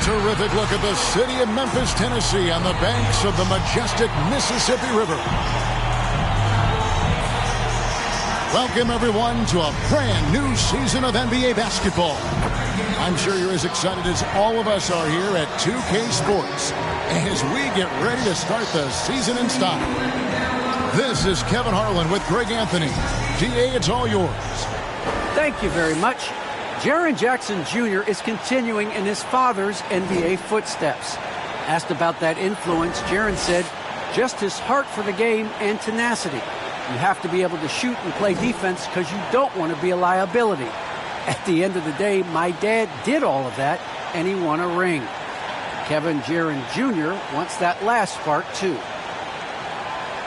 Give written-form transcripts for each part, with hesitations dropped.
terrific look at the city of Memphis, Tennessee on the banks of the majestic Mississippi River. Welcome, everyone, to a brand new season of NBA basketball. I'm sure you're as excited as all of us are here at 2K Sports as we get ready to start the season in style. This is Kevin Harlan with Greg Anthony. GA, it's all yours. Thank you very much. Jaren Jackson Jr. is continuing in his father's NBA footsteps. Asked about that influence, Jaren said, just his heart for the game and tenacity. You have to be able to shoot and play defense because you don't want to be a liability. At the end of the day, my dad did all of that, and he won a ring. Kevin Jaren Jr. wants that last part, too.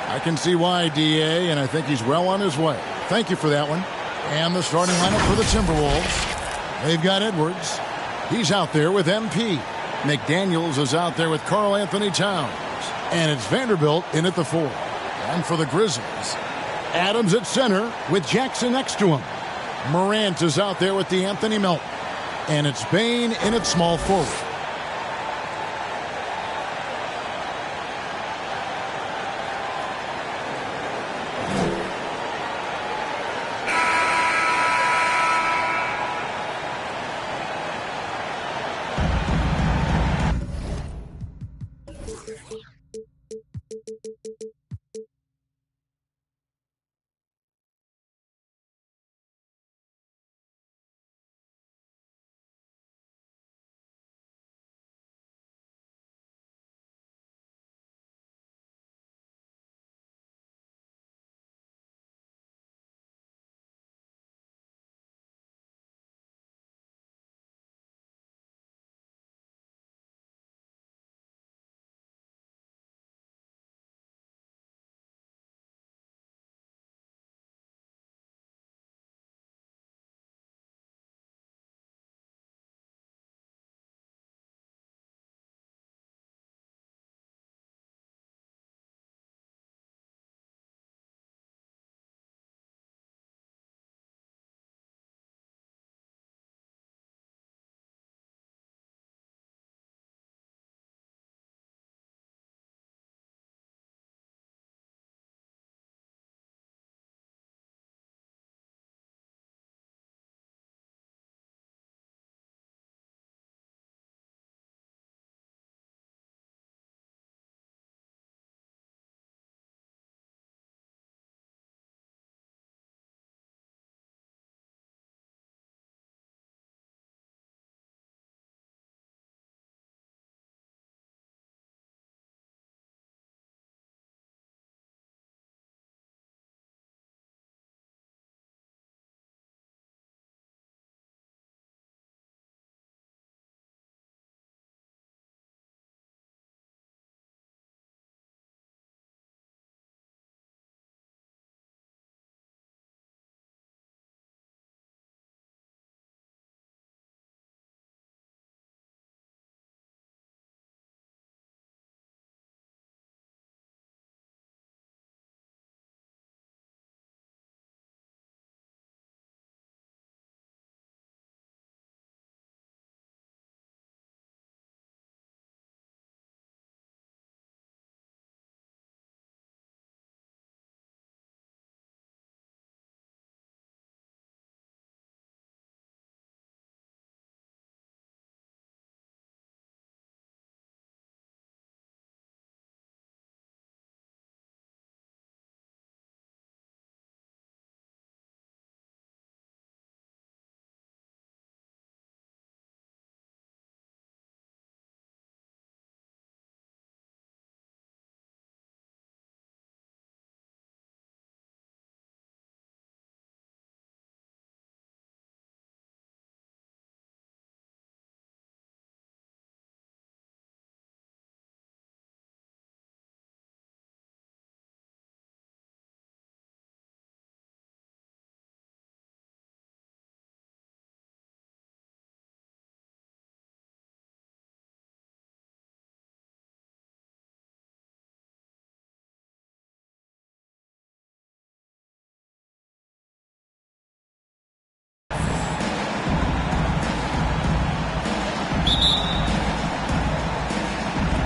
I can see why, DA, and I think he's well on his way. Thank you for that one. And the starting lineup for the Timberwolves. They've got Edwards. He's out there with MP. McDaniels is out there with Karl Anthony Towns. And it's Vanderbilt in at the 4. And for the Grizzlies, Adams at center with Jackson next to him. Morant is out there with DeAnthony Melton. And it's Bane in at small forward.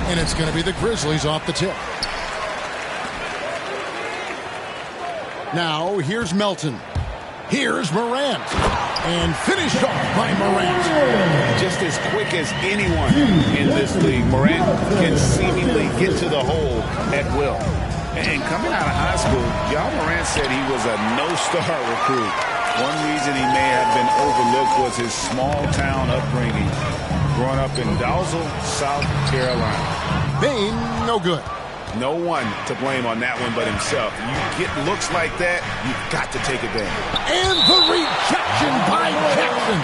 And it's going to be the Grizzlies off the tip. Now, here's Melton. Here's Morant. And finished off by Morant. Just as quick as anyone in this league, Morant can seemingly get to the hole at will. And coming out of high school, John Morant said he was a no-star recruit. One reason he may have been overlooked was his small-town upbringing, growing up in Dalzell, South Carolina. Bane, no good. No one to blame on that one but himself. You get looks like that, you've got to take advantage. And the rejection by Jackson.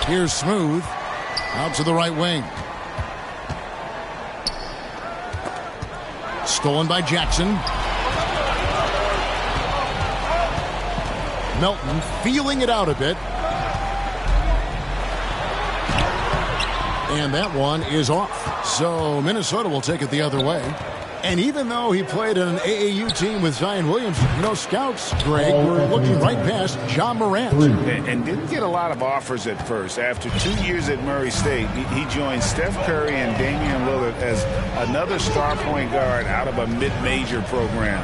Here's Smooth. Out to the right wing. Stolen by Jackson. Melton feeling it out a bit. And that one is off. So Minnesota will take it the other way. And even though he played on an AAU team with Zion Williamson, you know, scouts, Greg, were looking right past John Morant. And didn't get a lot of offers at first. After 2 years at Murray State, he joined Steph Curry and Damian Lillard as another star point guard out of a mid-major program.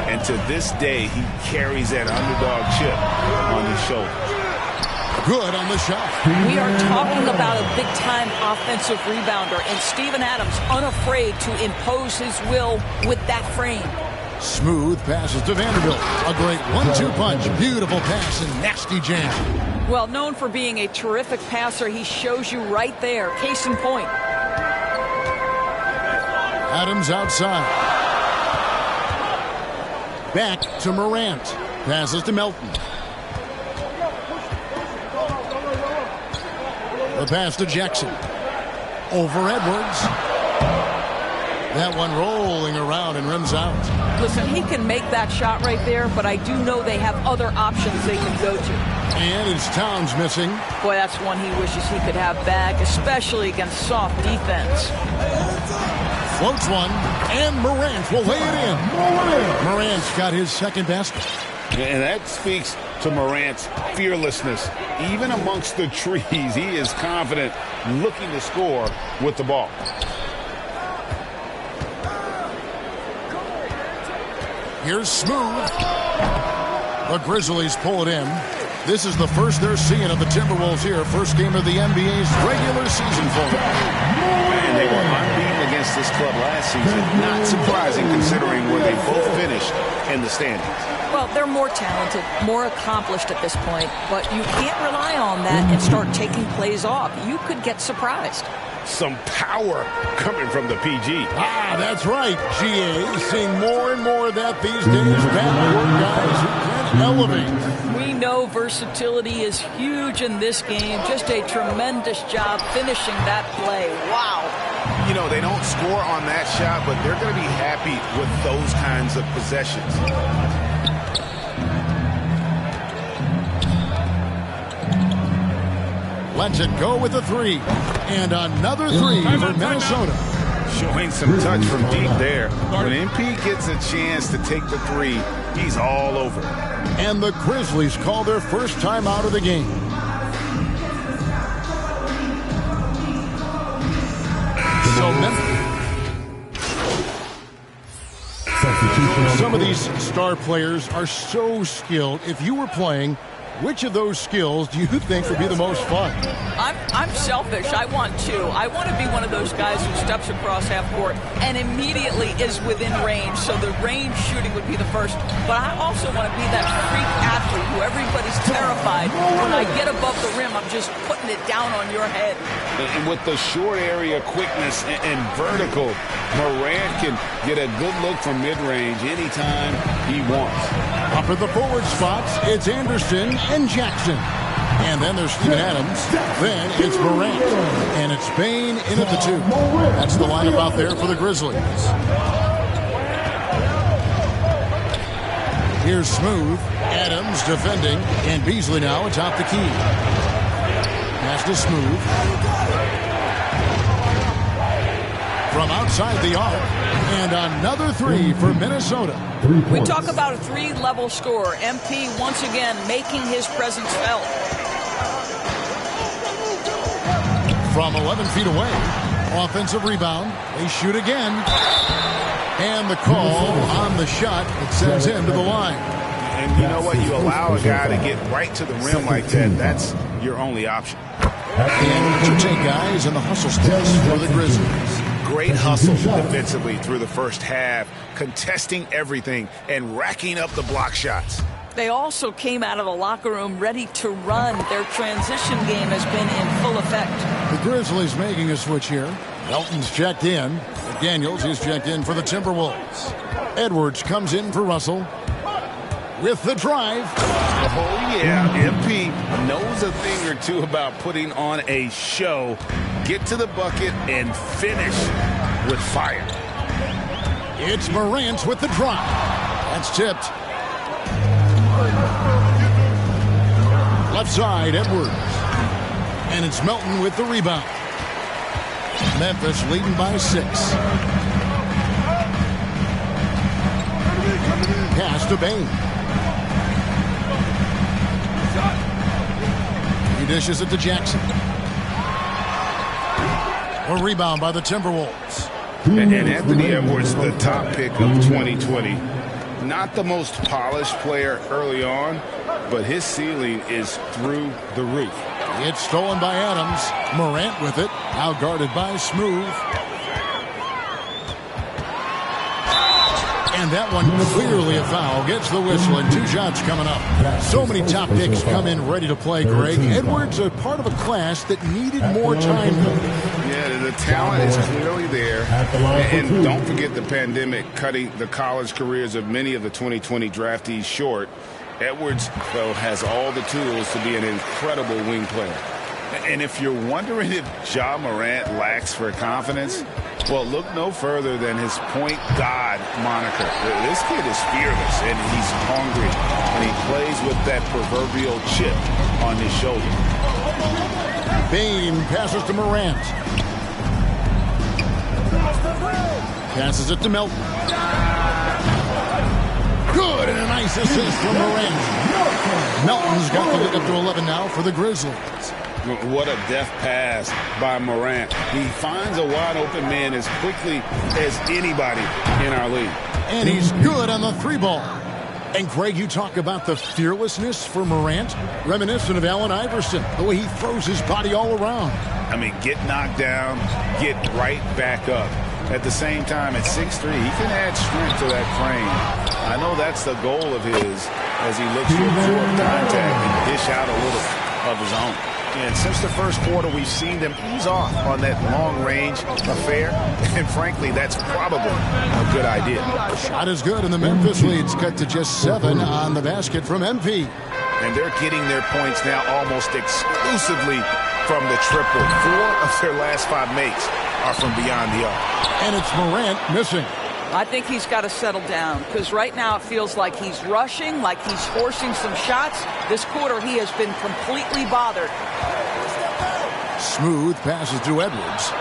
And to this day, he carries that underdog chip on his shoulders. Good on the shot. We are talking about a big-time offensive rebounder, and Steven Adams unafraid to impose his will with that frame. Smooth passes to Vanderbilt. A great 1-2 punch. Beautiful pass and nasty jam. Well, known for being a terrific passer, he shows you right there. Case in point. Adams outside. Back to Morant. Passes to Melton. The pass to Jackson. Over Edwards. That one rolling around and rims out. Listen, he can make that shot right there, but I do know they have other options they can go to. And it's Towns missing. Boy, that's one he wishes he could have back, especially against soft defense. Floats one, and Morant will lay it in. Morant's got his second basket. And that speaks to Morant's fearlessness. Even amongst the trees, he is confident, looking to score with the ball. Here's Smooth. The Grizzlies pull it in. This is the first they're seeing of the Timberwolves here. First game of the NBA's regular season for them. And they were unbeaten against this club last season. Not surprising considering where they both finished in the standings. Well, they're more talented, more accomplished at this point, but you can't rely on that and start taking plays off. You could get surprised. Some power coming from the PG. Ah, that's right, GA. Seeing more and more of that these days. Backcourt guys who can elevate. We know versatility is huge in this game. Just a tremendous job finishing that play. Wow. You know, they don't score on that shot, but they're going to be happy with those kinds of possessions. Lets it go with a three. And another three for Minnesota. Showing some touch from deep there. When MP gets a chance to take the three, he's all over. And the Grizzlies call their first time out of the game. Some of these star players are so skilled. If you were playing, which of those skills do you think would be the most fun? I'm selfish. I want to. I want to be one of those guys who steps across half court and immediately is within range. So the range shooting would be the first. But I also want to be that freak athlete who everybody's terrified. When I get above the rim, I'm just putting it down on your head. And with the short area quickness and vertical, Morant can get a good look from mid-range anytime he wants. Up at the forward spots, it's Anderson and Jackson. And then there's Steven Adams. Then it's Morant. And it's Bane in at the two. That's the lineup out there for the Grizzlies. Here's Smooth. Adams defending. And Beasley now atop the key. Pass to Smooth. From outside the arc. And another three for Minnesota. We talk about a three-level score. MP once again making his presence felt. from 11 feet away. Offensive rebound. They shoot again. And the call on the shot that sends him to the line. And you know what? You allow a guy to get right to the rim like that. That's your only option. And to take guys in the hustle steps for the Grizzlies. Great hustle defensively through the first half, contesting everything and racking up the block shots. They also came out of the locker room ready to run. Their transition game has been in full effect. The Grizzlies making a switch here. Melton's checked in. McDaniels is checked in for the Timberwolves. Edwards comes in for Russell. With the drive. Oh, yeah. MP knows a thing or two about putting on a show. Get to the bucket and finish with fire. It's Morant with the drop. That's tipped. Left side, Edwards. And it's Melton with the rebound. Memphis leading by 6. Pass to Bain. He dishes it to Jackson. A rebound by the Timberwolves. And Anthony Edwards, the top pick of 2020. Not the most polished player early on, but his ceiling is through the roof. It's stolen by Adams. Morant with it. Out guarded by Smooth. And that one clearly a foul. Gets the whistle and 2 shots coming up. So many top picks come in ready to play, Greg. Edwards a part of a class that needed more time. Yeah, the talent is clearly there. And don't forget the pandemic cutting the college careers of many of the 2020 draftees short. Edwards, though, has all the tools to be an incredible wing player. And if you're wondering if Ja Morant lacks for confidence, well, look no further than his point god moniker. This kid is fearless, and he's hungry, and he plays with that proverbial chip on his shoulder. Bain passes to Morant. Passes it to Melton. Good, and a nice assist from Morant. Melton's got the lead up to 11 now for the Grizzlies. What a deft pass by Morant. He finds a wide-open man as quickly as anybody in our league. And he's good on the 3 ball. And, Greg, you talk about the fearlessness for Morant, reminiscent of Allen Iverson, the way he throws his body all around. I mean, get knocked down, get right back up. At the same time, at 6'3", he can add strength to that frame. I know that's the goal of his as he looks to absorb contact and dish out a little of his own. And since the first quarter, we've seen them ease off on that long-range affair. And frankly, that's probably a good idea. Shot is good, and the Memphis lead's cut to just 7 on the basket from MP. And they're getting their points now almost exclusively from the triple. 4 of their last 5 makes are from beyond the arc. And it's Morant missing. I think he's got to settle down because right now it feels like he's rushing, like he's forcing some shots. This quarter he has been completely bothered. Smooth passes to Edwards.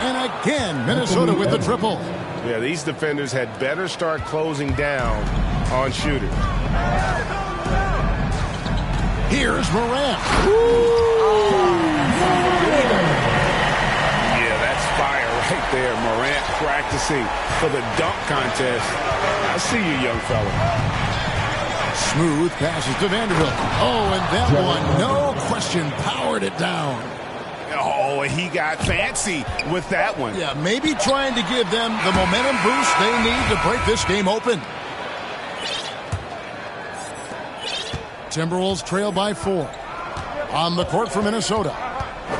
And again, Minnesota with the triple. Yeah, these defenders had better start closing down on shooters. Here's Morant. Yeah, that's fire right there. Morant practicing for the dunk contest. I see you, young fella. Smooth passes to Vanderbilt. Oh, and that one, no question, powered it down. Oh, he got fancy with that one. Yeah, maybe trying to give them the momentum boost they need to break this game open. Timberwolves trail by 4. On the court for Minnesota.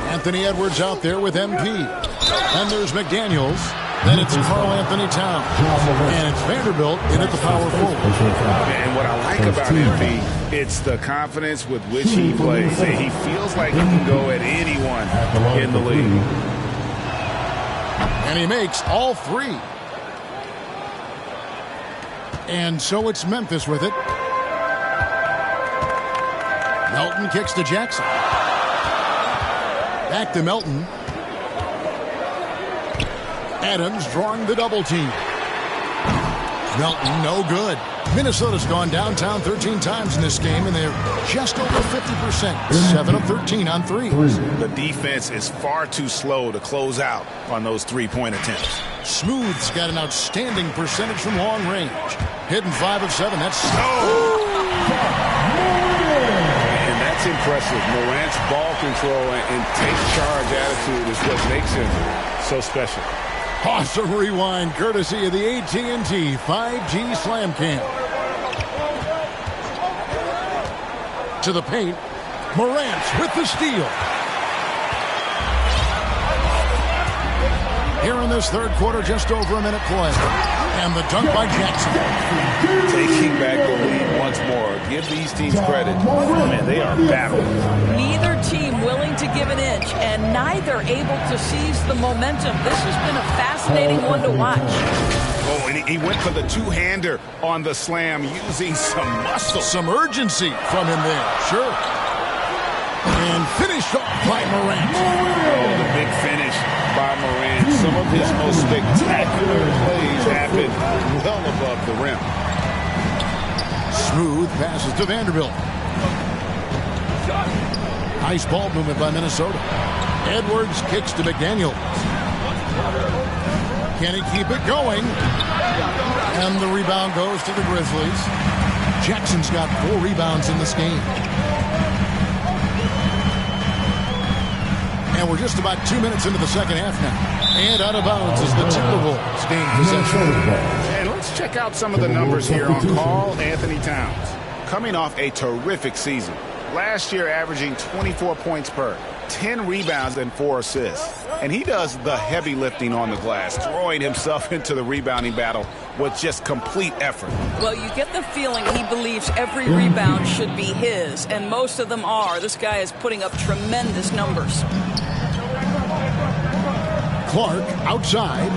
Anthony Edwards out there with MP. And there's McDaniels. Then it's Karl Anthony Towns. And it's Vanderbilt in at the power forward. And what I like about MP, it's the confidence with which he plays. He feels like he can go at anyone in the league. And he makes all 3. And so it's Memphis with it. Melton kicks to Jackson. Back to Melton. Adams drawing the double team. Melton, no good. Minnesota's gone downtown 13 times in this game, and they're just over 50%. 7 of 13 on threes. The defense is far too slow to close out on those three-point attempts. Smooth's got an outstanding percentage from long range. Hitting 5 of 7. That's And that's impressive. Morant's ball control and take charge attitude is what makes him so special. awesome rewind courtesy of the AT&T 5G Slam Cam. To the paint. Morant with the steal. Here in this third quarter, just over a minute play. And the dunk by Jackson. Taking back the lead once more. Give these teams credit. Man, they are battling. Neither team willing to give an inch, and neither able to seize the momentum. This has been a fascinating one to watch. Oh, and he went for the two-hander on the slam using some muscle. Some urgency from him there. Sure. And finished off by Morant. Oh, the big finish by Morant. Some of his most spectacular plays happened well above the rim. Smooth passes to Vanderbilt. Nice ball movement by Minnesota. Edwards kicks to McDaniel. Can he keep it going? And the rebound goes to the Grizzlies. Jackson's got 4 rebounds in this game. And we're just about 2 minutes into the second half now. And out of bounds is the Timberwolves gain possession. And let's check out some of the numbers here on Karl Anthony Towns. Coming off a terrific season. Last year averaging 24 points per, 10 rebounds and 4 assists. And he does the heavy lifting on the glass, throwing himself into the rebounding battle with just complete effort. Well, you get the feeling he believes every rebound should be his, and most of them are. This guy is putting up tremendous numbers. Clark outside.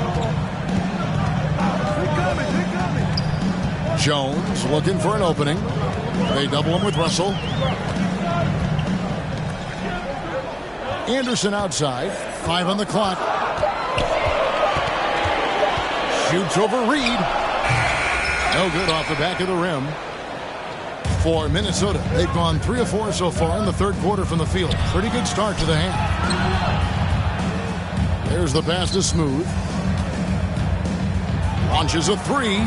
Jones looking for an opening. They double him with Russell. Anderson outside. 5 on the clock. Shoots over Reed. No good off the back of the rim. For Minnesota, they've gone 3 of 4 so far in the third quarter from the field. Pretty good start to the half. There's the pass to Smooth. Launches a 3.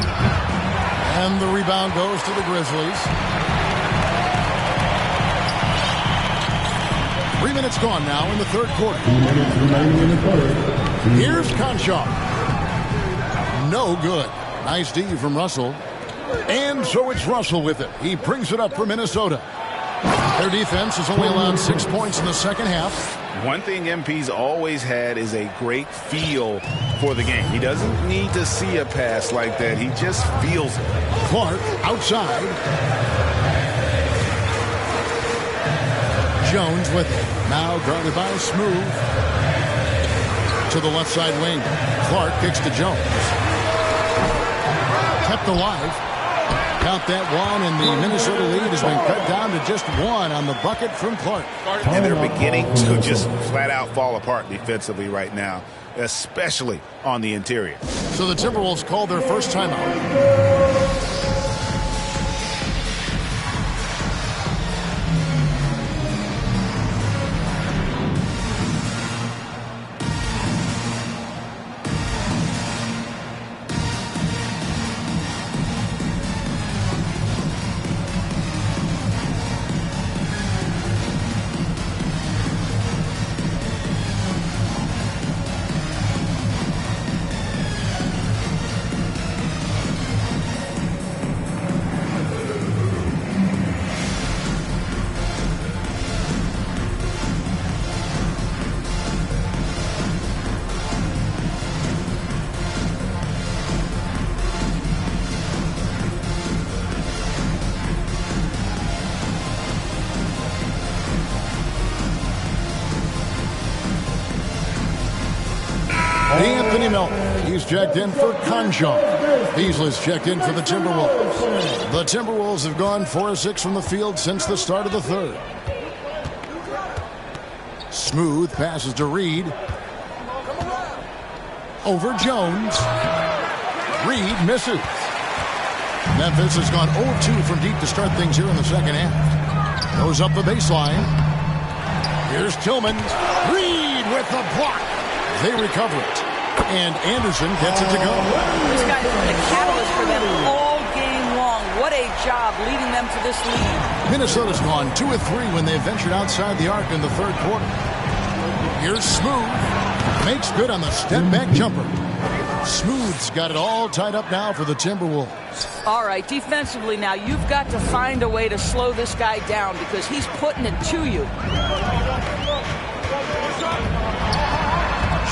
And the rebound goes to the Grizzlies. 3 minutes gone now in the third quarter. Here's Conchar. No good. Nice D from Russell. And so it's Russell with it. He brings it up for Minnesota. Their defense has only allowed 6 points in the second half. One thing MP's always had is a great feel for the game. He doesn't need to see a pass like that. He just feels it. Clark outside. Jones with it. Now guarded by Smooth. To the left side wing. Clark kicks to Jones. Kept alive. Count that one, and the Minnesota lead has been cut down to just 1 on the bucket from Clark. And they're beginning to just flat out fall apart defensively right now, especially on the interior. So the Timberwolves called their first timeout. Anthony Melton. He's checked in for Conchar. Beasley's checked in for the Timberwolves. The Timberwolves have gone 4 of 6 from the field since the start of the third. Smooth passes to Reed. Over Jones. Reed misses. Memphis has gone 0-2 from deep to start things here in the second half. Goes up the baseline. Here's Tillman. Reed with the block. They recover it. And Anderson gets it to go. This guy's been a catalyst for them all game long. What a job leading them to this lead. Minnesota's gone 2 of 3 when they ventured outside the arc in the third quarter. Here's Smooth. Makes good on the step-back jumper. Smooth's got it all tied up now for the Timberwolves. All right, defensively now, you've got to find a way to slow this guy down because he's putting it to you.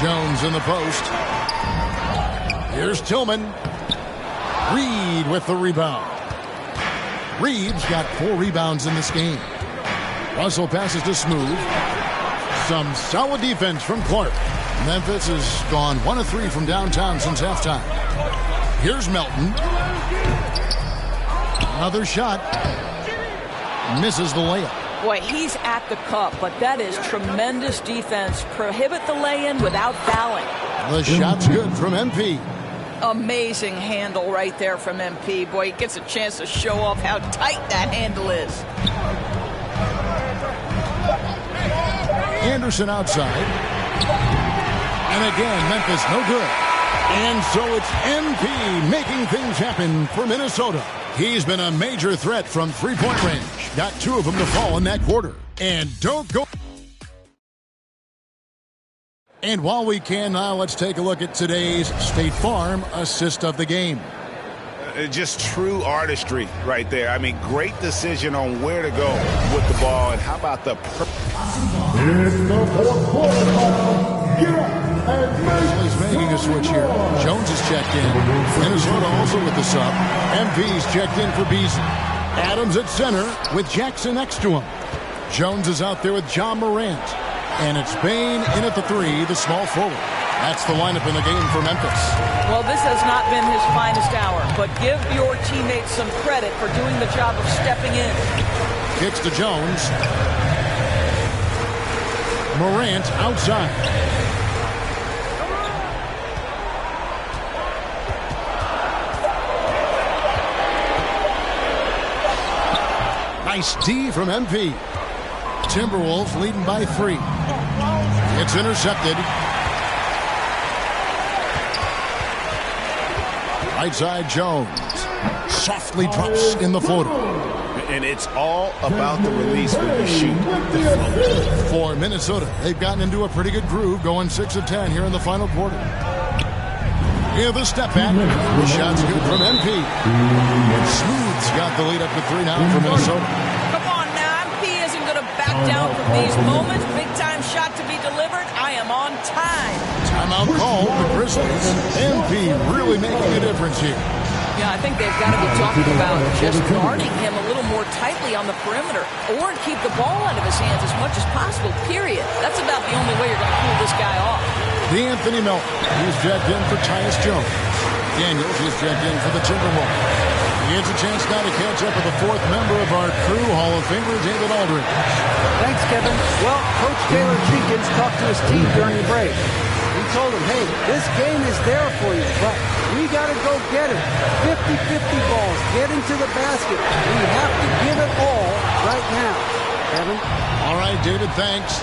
Jones in the post. Here's Tillman. Reed with the rebound. Reed's got 4 rebounds in this game. Russell passes to Smooth. Some solid defense from Clark. Memphis has gone 1 of 3 from downtown since halftime. Here's Melton. Another shot. Misses the layup. Boy, he's at the cup, but that is tremendous defense. Prohibit the lay-in without fouling. The shot's good from MP. Amazing handle right there from MP. Boy, he gets a chance to show off how tight that handle is. Anderson outside. And again, Memphis no good. And so it's MP making things happen for Minnesota. He's been a major threat from three-point range. Got 2 of them to fall in that quarter. And don't go. And while we can now, let's take a look at today's State Farm assist of the game. Just true artistry right there. I mean, great decision on where to go with the ball. And how about the... He's making a switch here. Jones is checked in. Minnesota also with the sub. MP's checked in for Beasley. Adams at center with Jackson next to him. Jones is out there with John Morant. And it's Bain in at the 3, the small forward. That's the lineup in the game for Memphis. Well, this has not been his finest hour, but give your teammates some credit for doing the job of stepping in. Kicks to Jones. Morant outside. Nice D from MP. Timberwolves leading by 3. It's intercepted. Right side Jones. Softly drops in the floater. And it's all about the release when you shoot the float. For Minnesota, they've gotten into a pretty good groove, going 6 of 10 here in the final quarter. Here the step back. The shot's good from MP. Smooth's got the lead up to 3 now for Minnesota. Come on now, MP isn't going to back down from these moments. Big time shot to be delivered. I am on time. Timeout called the Grizzlies. MP really making a difference here. Yeah, I think they've got to be talking about just guarding him a little more tightly on the perimeter or keep the ball out of his hands as much as possible, period. That's about the only way you're going to cool this guy off. D'Anthony Melton, he's checked in for Tyus Jones. Daniels is checked in for the Timberwolves. He gets a chance now to catch up with the 4th member of our crew, Hall of Famer David Aldridge. Thanks, Kevin. Well, Coach Taylor Jenkins talked to his team during the break. He told them, hey, this game is there for you, but we got to go get it. 50-50 balls, get into the basket. We have to give it all right now. Kevin? All right, David, thanks.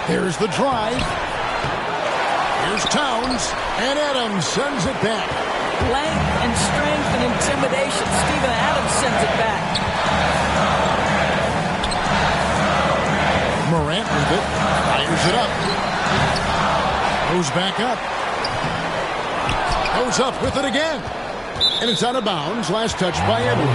Here's the drive. Here's Towns, and Adams sends it back. Length and strength and intimidation. Steven Adams sends it back. Morant with it. Fires it up. Goes back up. Goes up with it again. And it's out of bounds. Last touch by Edwards.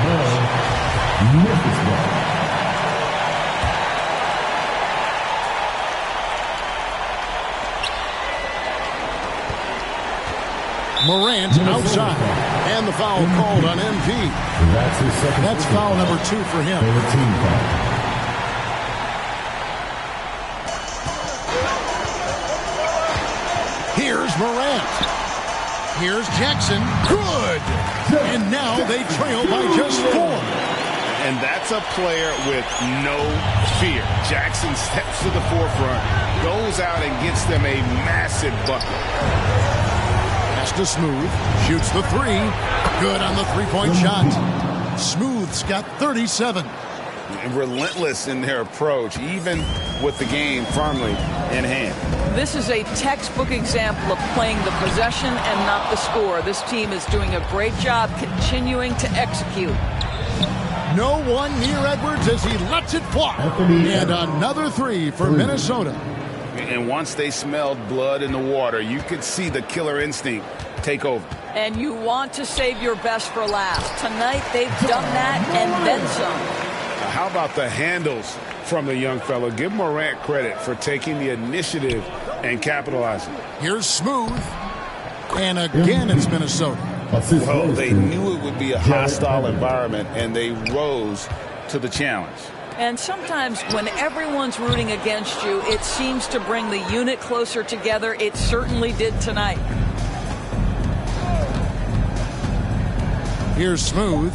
Morant outside. And the foul called on MP. That's foul number 2 for him. Here's Morant. Here's Jackson. Good. And now they trail by just 4. And that's a player with no fear. Jackson steps to the forefront, goes out and gets them a massive bucket. Pass to Smooth. Shoots the three. Good on the three-point shot. Smooth's got 37. Relentless in their approach, even with the game firmly in hand. This is a textbook example of playing the possession and not the score. This team is doing a great job continuing to execute. No one near Edwards as he lets it fly. And another three for Minnesota. And once they smelled blood in the water, you could see the killer instinct take over. And you want to save your best for last. Tonight, they've done that and then some. How about the handles from the young fella? Give Morant credit for taking the initiative and capitalizing. Here's Smooth. And again, it's Minnesota. Well, they knew it would be a hostile environment, and they rose to the challenge. And sometimes when everyone's rooting against you, it seems to bring the unit closer together. It certainly did tonight. Here's Smooth.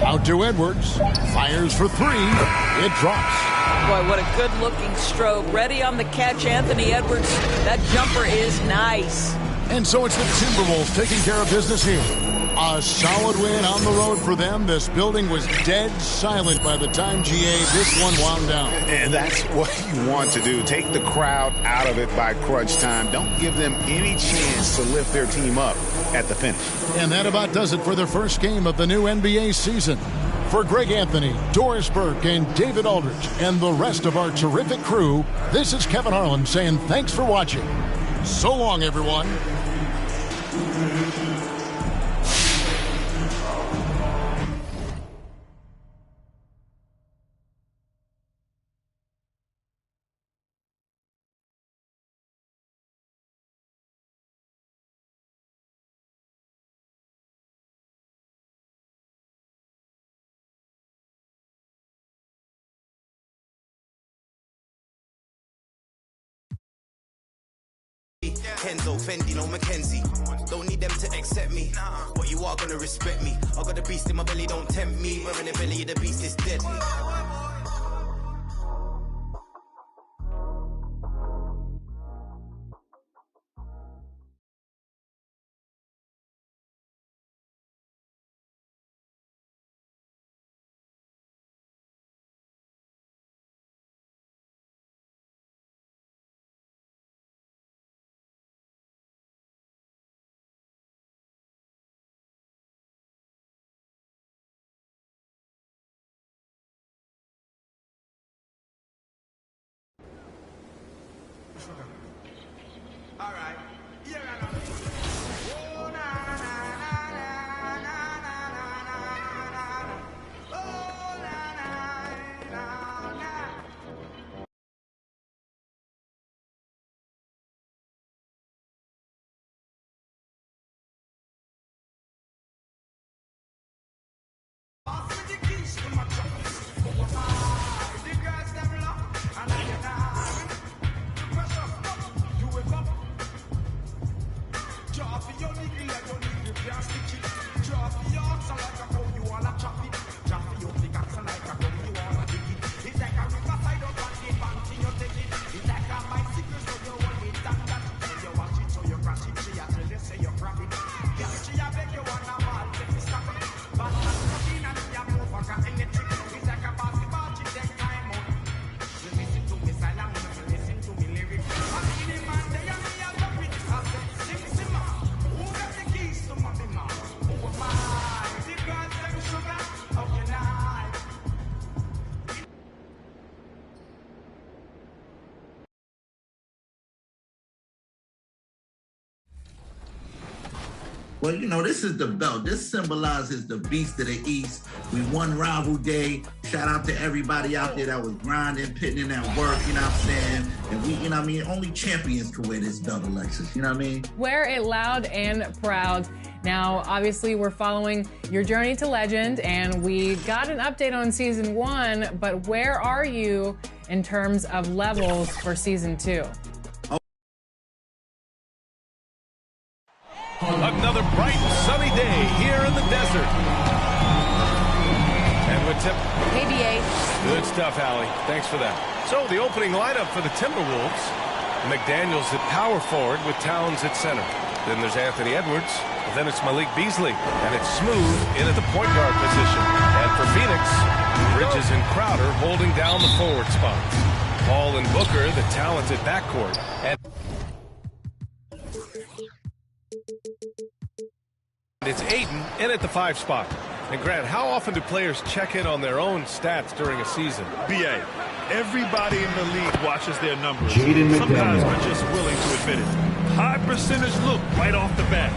Out to Edwards. Fires for three. It drops. Boy, what a good-looking stroke. Ready on the catch, Anthony Edwards. That jumper is nice. And so it's the Timberwolves taking care of business here. A solid win on the road for them. This building was dead silent by the time, GA, this one wound down. And that's what you want to do. Take the crowd out of it by crunch time. Don't give them any chance to lift their team up at the finish. And that about does it for the first game of the new NBA season. For Greg Anthony, Doris Burke, and David Aldridge, and the rest of our terrific crew, this is Kevin Harlan saying thanks for watching. So long, everyone. Kenzo, Fendi, no Mackenzie. Don't need them to accept me, but you are gonna respect me. I got the beast in my belly, don't tempt me. Where in the belly of the beast is deadly. All right. Yeah, oh, na, na, na, na, na, na, na. Oh, na, na, na, na. Well, you know, this is the belt. This symbolizes the beast of the East. We won rival day. Shout out to everybody out there that was grinding, putting in that work, you know what I'm saying? And we, you know what I mean, only champions can wear this belt, Alexis, you know what I mean? Wear it loud and proud. Now, obviously, we're following your journey to legend, and we got an update on season 1, but where are you in terms of levels for season 2? Another bright, sunny day here in the desert. And with KBA. Good stuff, Allie. Thanks for that. So, the opening lineup for the Timberwolves. McDaniels at power forward with Towns at center. Then there's Anthony Edwards. Then it's Malik Beasley. And it's Smooth in at the point guard position. And for Phoenix, Bridges and Crowder holding down the forward spots. Paul and Booker, the talented backcourt. And it's Ayton in at the 5 spot. And Grant, how often do players check in on their own stats during a season? BA, everybody in the league watches their numbers. Some guys are just willing to admit it. High percentage look right off the bat.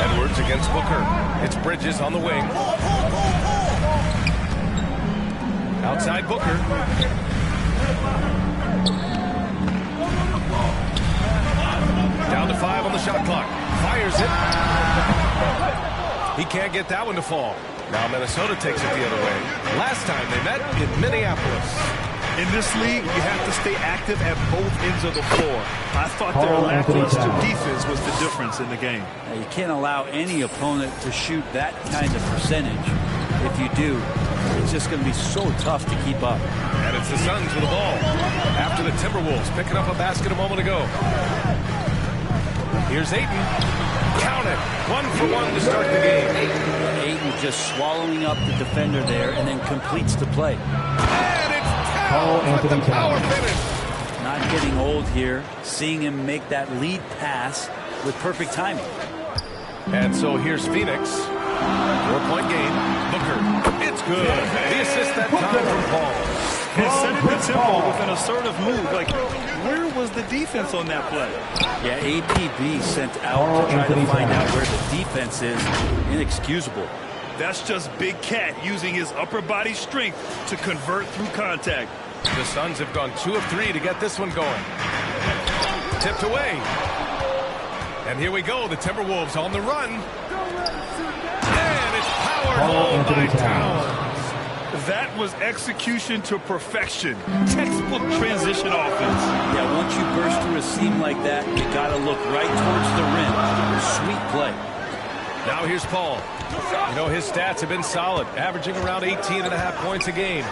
Edwards against Booker. It's Bridges on the wing. Outside Booker. Down to 5 on the shot clock. Fires it. He can't get that one to fall. Now Minnesota takes it the other way. Last time they met in Minneapolis. In this league, you have to stay active at both ends of the floor. I thought their lackluster defense was the difference in the game. Now, you can't allow any opponent to shoot that kind of percentage. If you do, it's just going to be so tough to keep up. And it's the Suns with the ball. After the Timberwolves picking up a basket a moment ago. Here's Ayton. Count it. 1 for 1 to start the game. Ayton just swallowing up the defender there and then completes the play. And it's Towns with the power finish. Not getting old here. Seeing him make that lead pass with perfect timing. And so here's Phoenix. 4-point game. Booker. It's good. The assist that time from Paul. And setting the tempo with an assertive move. Like, where was the defense on that play? Yeah, APB sent out to try to find out where the defense is. Inexcusable. That's just Big Cat using his upper body strength to convert through contact. The Suns have gone 2 of 3 to get this one going. Tipped away. And here we go. The Timberwolves on the run. And it's powered home by Towns. That was execution to perfection. Textbook transition offense. Yeah, once you burst through a seam like that, you got to look right towards the rim. Sweet play. Now here's Paul. You know, his stats have been solid, averaging around 18.5 points a game.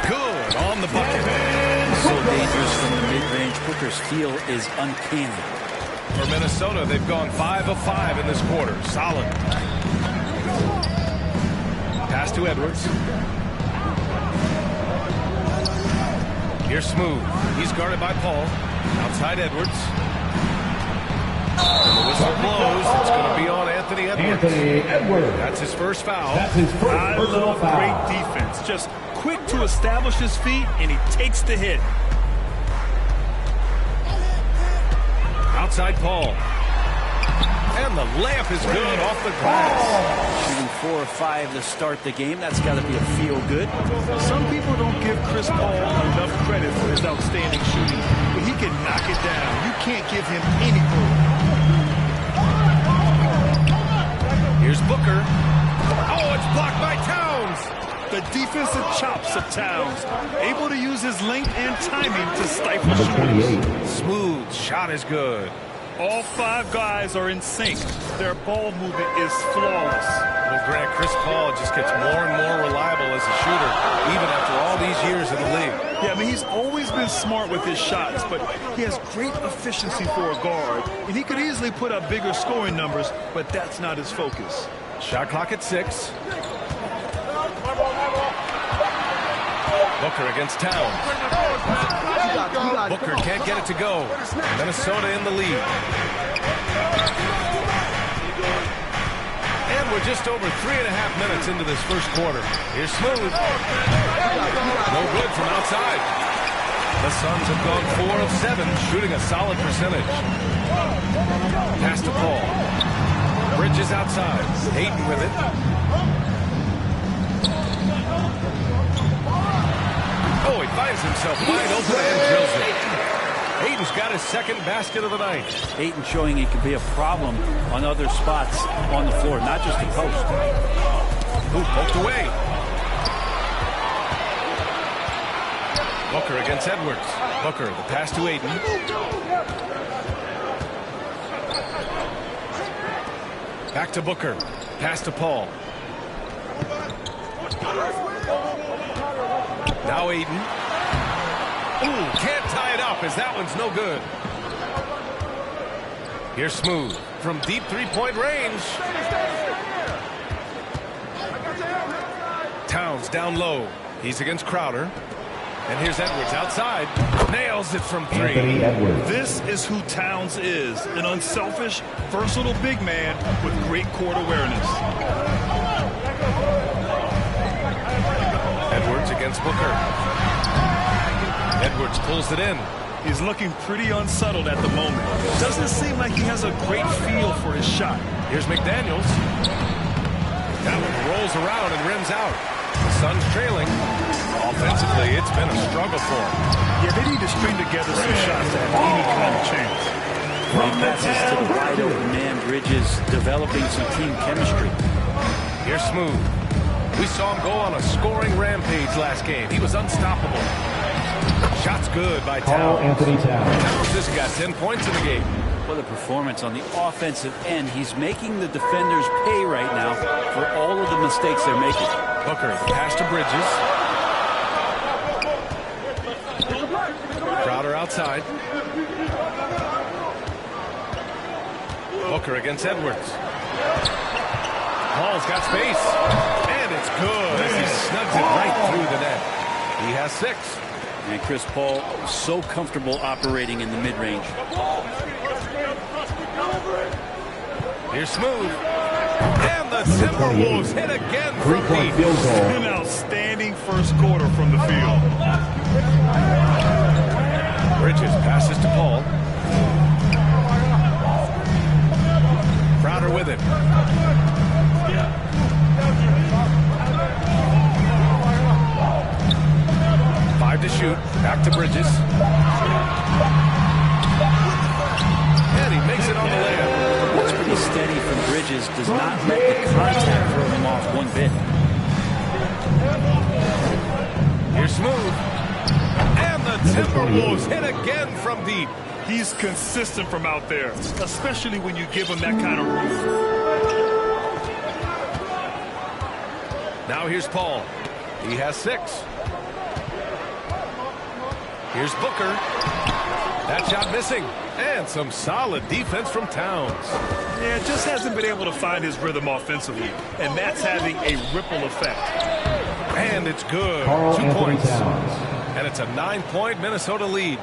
Good on the bucket. So dangerous from the mid-range. Booker's feel is uncanny. For Minnesota, they've gone 5 of 5 in this quarter. Solid. Pass to Edwards. Here's Smooth. He's guarded by Paul. Outside Edwards. And the whistle blows. It's going to be on Anthony Edwards. That's his first foul. I love great defense. Just quick to establish his feet, and he takes the hit. Outside Paul. And the layup is good off the glass. Shooting 4 or 5 to start the game. That's got to be a feel-good. Some people don't give Chris Paul enough credit for his outstanding shooting, but he can knock it down. You can't give him any room. Here's Booker. Oh, it's blocked by Towns. The defensive chops of Towns, able to use his length and timing to stifle shooters. Smooth shot is good. All 5 guys are in sync. Their ball movement is flawless. Well, Grant, Chris Paul just gets more and more reliable as a shooter, even after all these years in the league. Yeah, I mean, he's always been smart with his shots, but he has great efficiency for a guard. And he could easily put up bigger scoring numbers, but that's not his focus. Shot clock at 6. Booker against Towns. Booker can't get it to go. Minnesota in the lead. And we're just over 3.5 minutes into this first quarter. Here's Smooth. No good from outside. The Suns have gone 4 of 7, shooting a solid percentage. Pass to Paul. Bridges outside. Ayton with it. Oh, he finds himself wide open and drills it. Ayton's got his second basket of the night. Ayton showing he can be a problem on other spots on the floor, not just the post. Ooh, poked away. Booker against Edwards. Booker, the pass to Ayton. Back to Booker. Pass to Paul. Now Ayton. Ooh, can't tie it up as that one's no good. Here's Smooth from deep three-point range. Towns down low. He's against Crowder. And here's Edwards outside. Nails it from three. This is who Towns is. An unselfish, versatile big man with great court awareness. Edwards against Booker. Edwards pulls it in. He's looking pretty unsettled at the moment. Doesn't seem like he has a great feel for his shot. Here's McDaniels. That one rolls around and rims out. The Suns trailing. Offensively, it's been a struggle for him. Yeah, they need to string together some shots to have any kind of chance. Great passes to the wide open man. Bridges developing some team chemistry. Here's Smooth. We saw him go on a scoring rampage last game. He was unstoppable. Shot's good by Towns. Towns has got 10 points in the game. What a performance on the offensive end. He's making the defenders pay right now for all of the mistakes they're making. Booker, pass to Bridges. Crowder outside. Booker against Edwards. Paul's got space. And it's good as he snugs it right through the net. He has 6. And Chris Paul so comfortable operating in the mid-range. Here's Smooth. And the Timberwolves hit again from deep. An outstanding first quarter from the field. Bridges passes to Paul. Crowder with it. To shoot. Back to Bridges. And he makes it on the layup. Looks pretty steady from Bridges. Does not let the contact throw him off one bit. Here's Smooth. And the Timberwolves hit again from deep. He's consistent from out there, especially when you give him that kind of room. Now here's Paul. He has 6. Here's Booker. That shot missing. And some solid defense from Towns. Yeah, just hasn't been able to find his rhythm offensively. And that's having a ripple effect. And it's good. 2 points. And it's a 9-point Minnesota lead.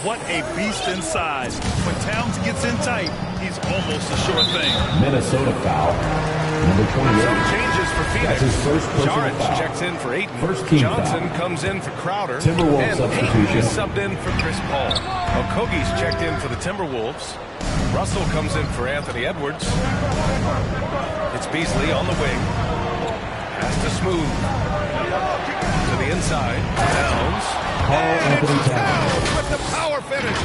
What a beast inside. When Towns gets in tight, he's almost a sure thing. Minnesota foul. Number 28. Some changes for Phoenix. That's his first personal foul. Checks in for Ayton. First team Johnson foul. comes in for Crowder. Timberwolves and substitution. Ayton is subbed in for Chris Paul. Okogie's checked in for the Timberwolves. Russell comes in for Anthony Edwards. It's Beasley on the wing. Pass to Smooth. To the inside. Towns. Anthony Towns with the power finish.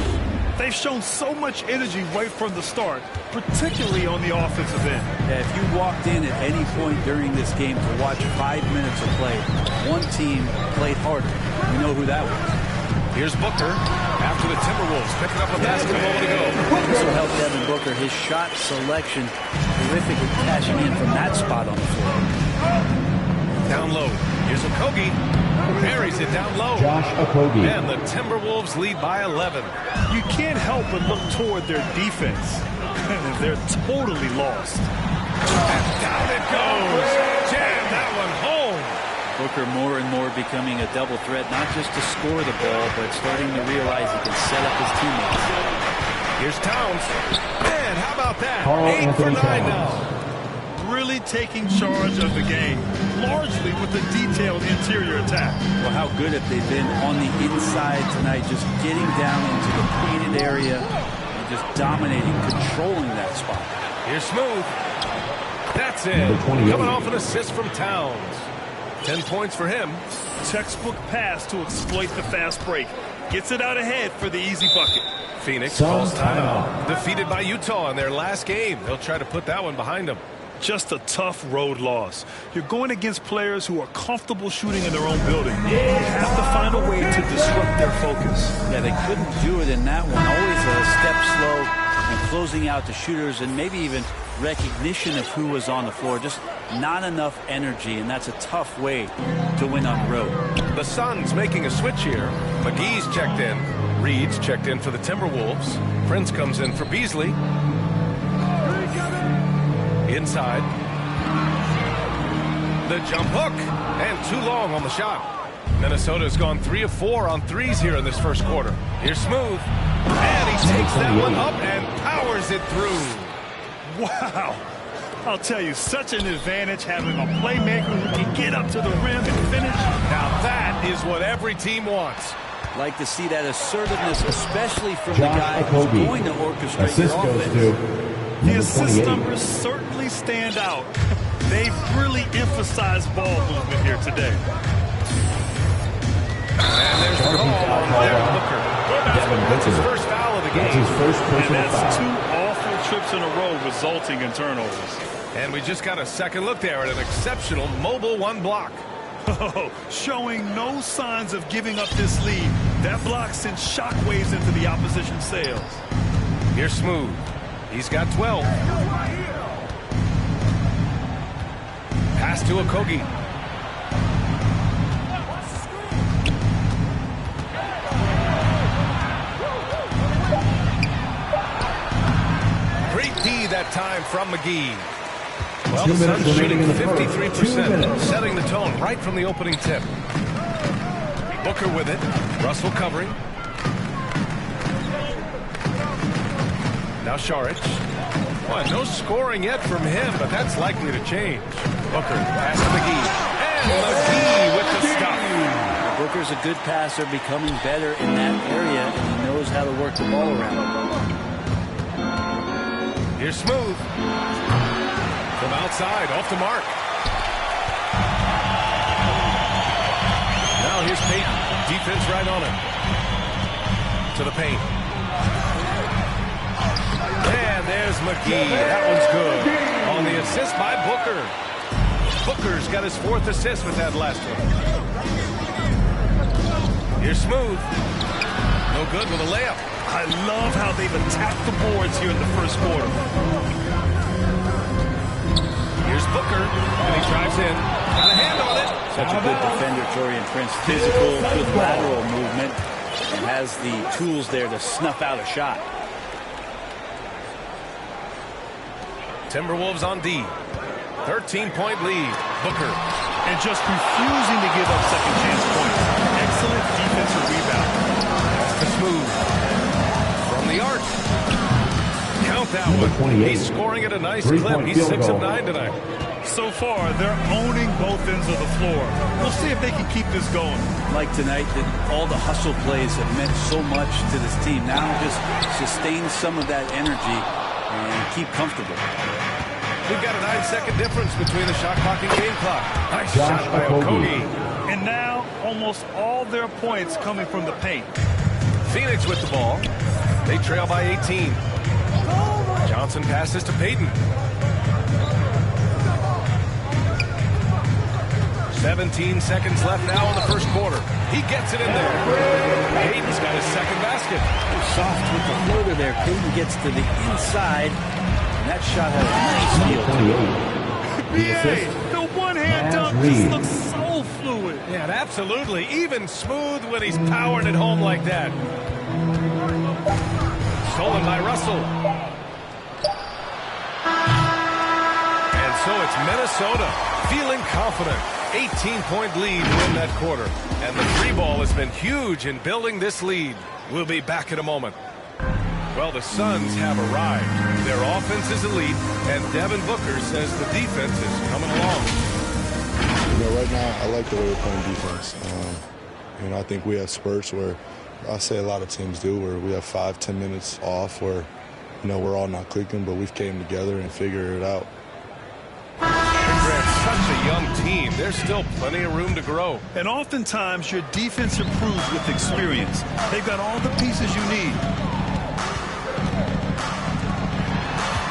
They've shown so much energy right from the start, particularly on the offensive end. Yeah, if you walked in at any point during this game to watch 5 minutes of play, one team played harder. You know who that was. Here's Booker after the Timberwolves picking up a basketball to go. This will help Devin Booker. His shot selection, terrific at cashing in from that spot on the floor. Down low. Here's Okogie. Buries it down low. Josh Okogie. And the Timberwolves lead by 11. You can't help but look toward their defense. They're totally lost. And down it goes. Jam that one home. Booker more and more becoming a double threat, not just to score the ball, but starting to realize he can set up his teammates. Here's Towns. Man, how about that? 8 for 9 now. Really taking charge of the game, largely with the detailed interior attack. Well, how good have they been on the inside tonight, just getting down into the painted area and just dominating, controlling that spot. Here's Smooth. That's it. Coming off an assist from Towns. 10 points for him. Textbook pass to exploit the fast break. Gets it out ahead for the easy bucket. Phoenix calls timeout. Defeated by Utah in their last game. They'll try to put that one behind them. Just a tough road loss. You're going against players who are comfortable shooting in their own building. You have to find a way to disrupt their focus. Yeah, they couldn't do it in that one. Always a step slow and closing out the shooters and maybe even recognition of who was on the floor. Just not enough energy, and that's a tough way to win on the road. The Suns making a switch here. McGee's checked in. Reed's checked in for the Timberwolves. Prince comes in for Beasley. Inside. The jump hook. And too long on the shot. Minnesota's gone 3 of 4 on threes here in this first quarter. Here's Smooth. And he takes that one up and powers it through. Wow. I'll tell you, such an advantage having a playmaker who can get up to the rim and finish. Now that is what every team wants. Like to see that assertiveness, especially from the Josh guy who's Okogie. going to orchestrate Assist your goes offense. to The assist 28. numbers certainly stand out. They've really emphasized ball movement here today. And there's the call on Devin Booker. That's his first foul of the game. That's his first And personal that's foul. 2 awful trips in a row resulting in turnovers. And we just got a second look there at an exceptional mobile 1 block. Oh, showing no signs of giving up this lead. That block sent shockwaves into the opposition's sails. Here's Smooth. He's got 12. Pass to Okogie. Great D that time from McGee. Well, the Suns shooting 53%, setting the tone right from the opening tip. Booker with it. Russell covering. Now Šarić. Well, no scoring yet from him, but that's likely to change. Booker, pass to McGee. And McGee with the stop. Booker's a good passer, becoming better in that area, and he knows how to work the ball around. Here's Smooth. From outside, off the mark. Now here's Payton. Defense right on him. To the paint. And there's McGee. That one's good. On the assist by Booker. Booker's got his 4th assist with that last one. Here's Smooth. No good with a layup. I love how they've attacked the boards here in the first quarter. Here's Booker, and he drives in. Got a hand on it. Such a good defender, Taurean Prince. Physical, good lateral movement, and has the tools there to snuff out a shot. Timberwolves on D. 13-point lead. Booker. And just refusing to give up second chance points. Excellent defensive rebound. That's the Smooth. From the arc. Count that one. He's scoring at a nice clip. He's 6 of 9 tonight. So far, they're owning both ends of the floor. We'll see if they can keep this going. Like tonight, that all the hustle plays have meant so much to this team. Now just sustain some of that energy and keep comfortable. We've got a 9-second difference between the shot clock and game clock. Nice shot by Okogie. And now, almost all their points coming from the paint. Phoenix with the ball. They trail by 18. Johnson passes to Payton. 17 seconds left now in the first quarter. He gets it in there. Payton's got his second basket. Soft with the floater there. Payton gets to the inside. And that shot has a nice feel. The one-hand dunk just looks so fluid. Yeah, absolutely. Even smooth when he's powering it home like that. Stolen by Russell. And so it's Minnesota feeling confident. 18-point lead to win that quarter. And the free ball has been huge in building this lead. We'll be back in a moment. Well, the Suns have arrived. Their offense is elite, and Devin Booker says the defense is coming along. You know, right now, I like the way we're playing defense. You know, I think we have spurts where, I say a lot of teams do, where we have 5-10 minutes off where, you know, we're all not clicking, but we've came together and figured it out. Such a young team. There's still plenty of room to grow. And oftentimes, your defense improves with experience. They've got all the pieces you need.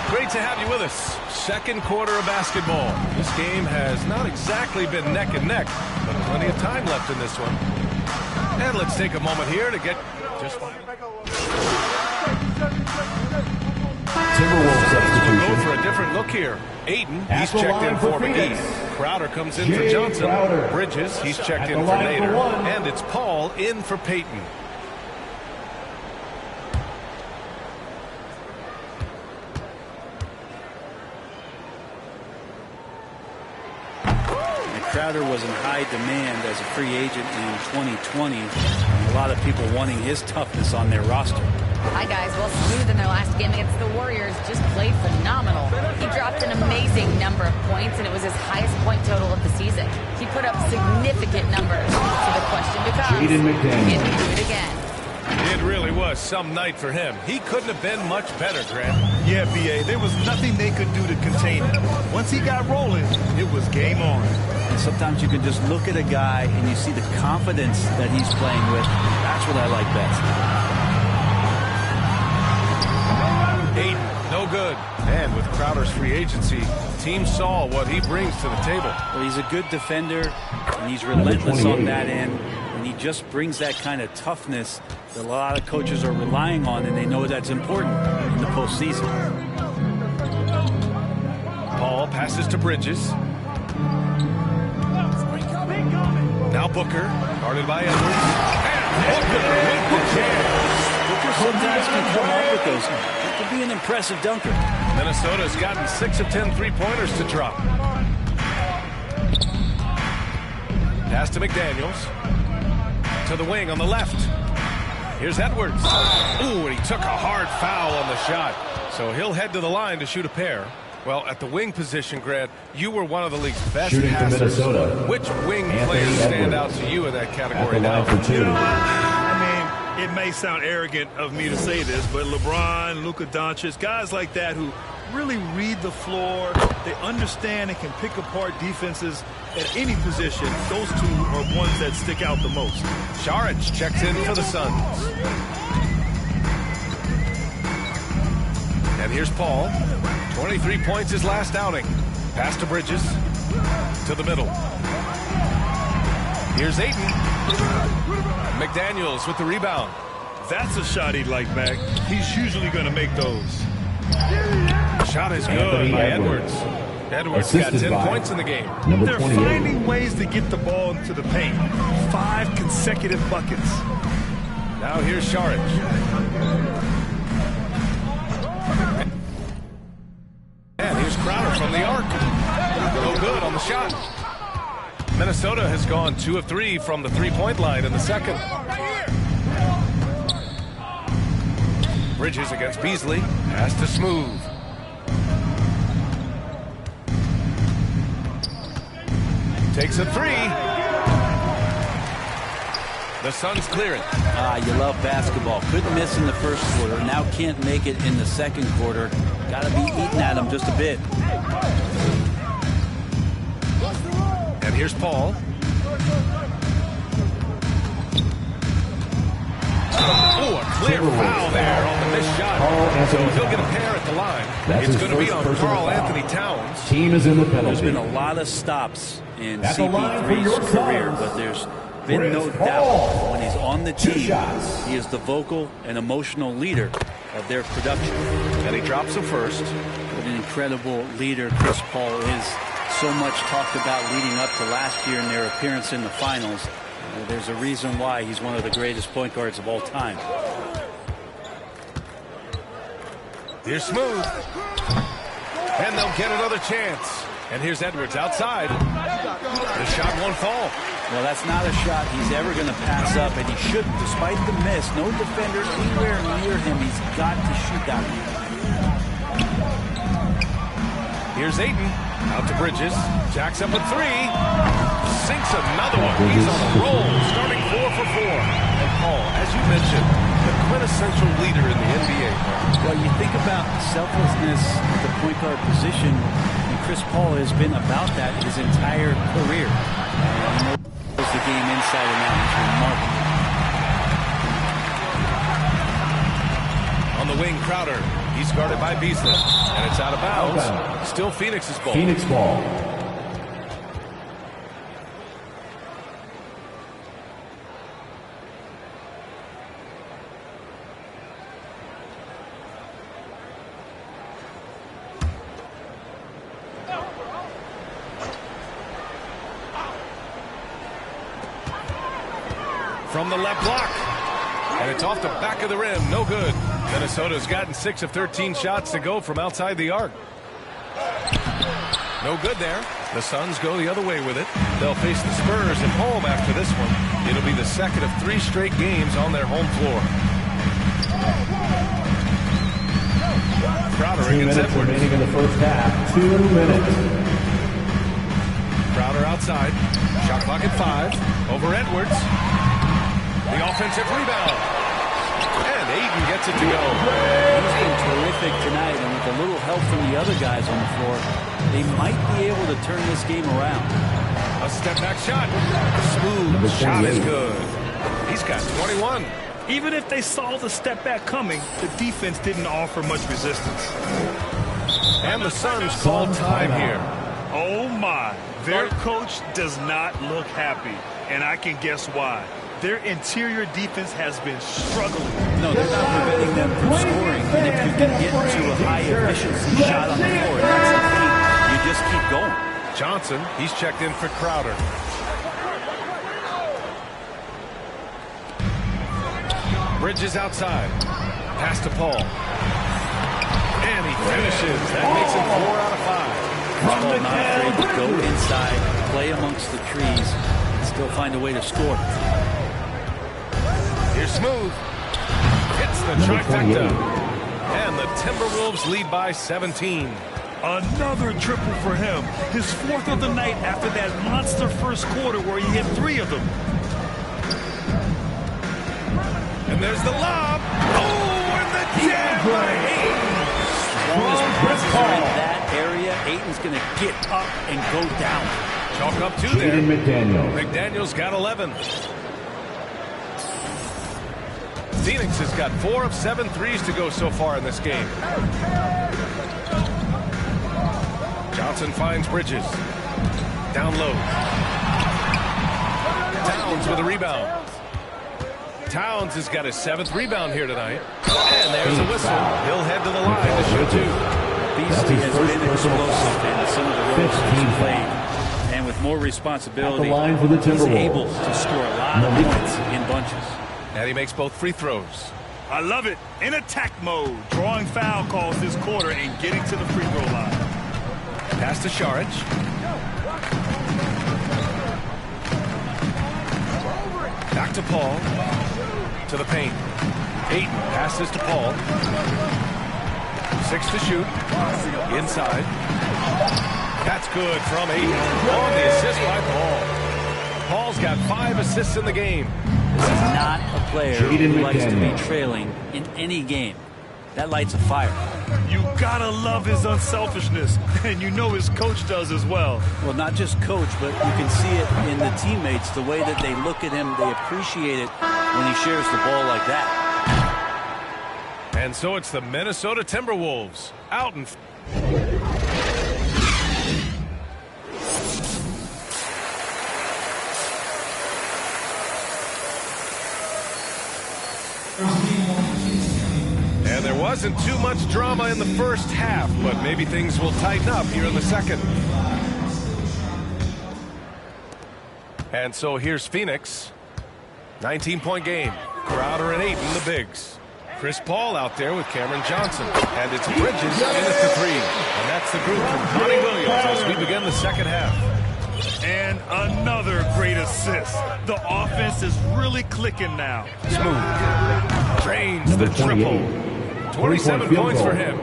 Great to have you with us. Second quarter of basketball. This game has not exactly been neck and neck, but plenty of time left in this one. And let's take a moment here to get just fine. Timberwolves substitution. We'll go for a different look here. Aiden, At he's the checked line in for for Phoenix. McGee. Crowder comes in Jay for Johnson. Crowder. Bridges, he's checked At in the for line for Nader. one. And it's Paul in for Peyton. Crowder was in high demand as a free agent in 2020. And a lot of people wanting his toughness on their roster. Hi, guys. Well, Smooth in their last game against the Warriors just played phenomenal. He dropped an amazing number of points, and it was his highest point total of the season. He put up significant numbers. So the question becomes, can he do it again? It really was some night for him. He couldn't have been much better, Grant. Yeah, B.A., there was nothing they could do to contain him. Once he got rolling, it was game on. And sometimes you can just look at a guy and you see the confidence that he's playing with. That's what I like best. Aiden, no good. And with Crowder's free agency, team saw what he brings to the table. Well, he's a good defender, and he's relentless on that end. And he just brings that kind of toughness that a lot of coaches are relying on, and they know that's important in the postseason. Paul passes to Bridges. Now Booker, guarded by Edwards. And Booker with the jam. Booker sometimes can come up with those. It could be an impressive dunker. Minnesota's gotten 6 of 10 three-pointers to drop. Pass to McDaniels. To the wing on the left. Here's Edwards. Ooh, and he took a hard foul on the shot. So he'll head to the line to shoot a pair. Well, at the wing position, Grant, you were one of the league's best Shooting for passers. Minnesota. Which wing Anthony players stand Edwards. out to you in that At category the now? line for two. I mean, it may sound arrogant of me to say this, but LeBron, Luka Doncic, guys like that who really read the floor, they understand and can pick apart defenses at any position. Those two are ones that stick out the most. Saric checks in for the Suns. And here's Paul. 23 points his last outing. Pass to Bridges. To the middle. Here's Ayton. McDaniels with the rebound. That's a shot he'd like back. He's usually going to make those. Shot is good Anthony by Edwards. Edwards got Assisted 10 by points in the game. number They're 28. finding ways to get the ball into the paint. 5 consecutive buckets. Now here's Saric. And here's Crowder from the arc. No good on the shot. Minnesota has gone 2 of 3 from the three-point line in the second. Bridges against Beasley. Pass to Smooth. Takes a 3. The Suns clear it. You love basketball. Couldn't miss in the first quarter. Now can't make it in the second quarter. Got to be eating at him just a bit. And here's Paul. Oh, a clear foul there on the missed shot. So he'll get a pair at the line. That's it's his going to be first on personal Karl foul. Anthony Towns. Team is in the penalty. There's been a lot of stops in At the line for your CP3's career, Suns, but there's been no Chris doubt Paul. when he's on the 2 team, shots. he is the vocal and emotional leader of their production. And he drops him first. What an incredible leader Chris Paul is. So much talked about leading up to last year in their appearance in the finals. There's a reason why he's one of the greatest point guards of all time. Here's Smooth. And they'll get another chance. And here's Edwards outside. The shot won't fall. Well, that's not a shot he's ever going to pass up, and he shouldn't. Despite the miss, no defender anywhere near him. He's got to shoot that one. Here's Ayton. Out to Bridges. Jacks up a 3. Sinks another one. He's on a roll. Starting 4 for 4. And Paul, as you mentioned, the quintessential leader in the NBA. Well, you think about selflessness at the point guard position, and Chris Paul has been about that his entire career. And he knows the game inside and out. He's remarkable. On the wing, Crowder. He's guarded by Beasley. And it's out of bounds. Still Phoenix's ball. Phoenix ball. from the left block. And it's off the back of the rim. No good. Minnesota's gotten 6 of 13 shots to go from outside the arc. No good there. The Suns go the other way with it. They'll face the Spurs at home after this one. It'll be the second of 3 straight games on their home floor. Crowder 2 against minutes Edwards. remaining in the first half. 2 minutes. Crowder outside. Shot clock at 5. Over Edwards. The offensive rebound. And Ayton gets it to go. He's been terrific tonight, and with a little help from the other guys on the floor, they might be able to turn this game around. A step-back shot. Smooth shot is good. He's got 21. Even if they saw the step back coming, the defense didn't offer much resistance. And the Suns call time here. Oh, my. Their coach does not look happy, and I can guess why. Their interior defense has been struggling. No, they're not preventing them from scoring. And if you can get to a high-efficiency shot on the floor, that's the thing. You just keep going. Johnson, he's checked in for Crowder. Bridges outside. Pass to Paul. And he finishes. That makes him 4 out of 5. Paul not afraid to go inside, play amongst the trees, and still find a way to score. Here's Smooth. Hits the trifecta. And the Timberwolves lead by 17. Another triple for him. His 4th of the night after that monster first quarter where he hit 3 of them. And there's the lob. Oh, and the jam by Ayton. As long as presses are in that area, Ayton's going to get up and go down. Chalk up 2 there. McDaniel's got 11. Phoenix has got 4 of 7 threes to go so far in this game. Johnson finds Bridges. Down low. Towns with a rebound. Towns has got his 7th rebound here tonight. And there's a whistle. He'll head to the line to shoot 2. Beasley has been explosive in some of the roles he's played. And with more responsibility, he's able to score a lot of points in bunches. And he makes both free throws. I love it. In attack mode, drawing foul calls this quarter and getting to the free throw line. Pass to Šarić. Back to Paul. To the paint. Ayton passes to Paul. 6 to shoot. Inside. That's good from Ayton. On the assist by Paul. Paul's got 5 assists in the game. This is not a player who likes to be trailing in any game. That lights a fire. You gotta love his unselfishness, and you know his coach does as well. Well, not just coach, but you can see it in the teammates, the way that they look at him. They appreciate it when he shares the ball like that. And so it's the Minnesota Timberwolves out in... And there wasn't too much drama in the first half, but maybe things will tighten up here in the second. And so here's Phoenix. 19-point game. Crowder and Ayton, the bigs. Chris Paul out there with Cameron Johnson. And it's Bridges in at the 3. And that's the group from Monty Williams as we begin the second half. And another great assist. The offense is really clicking now. Smooth. Drains the triple. 27 points for him.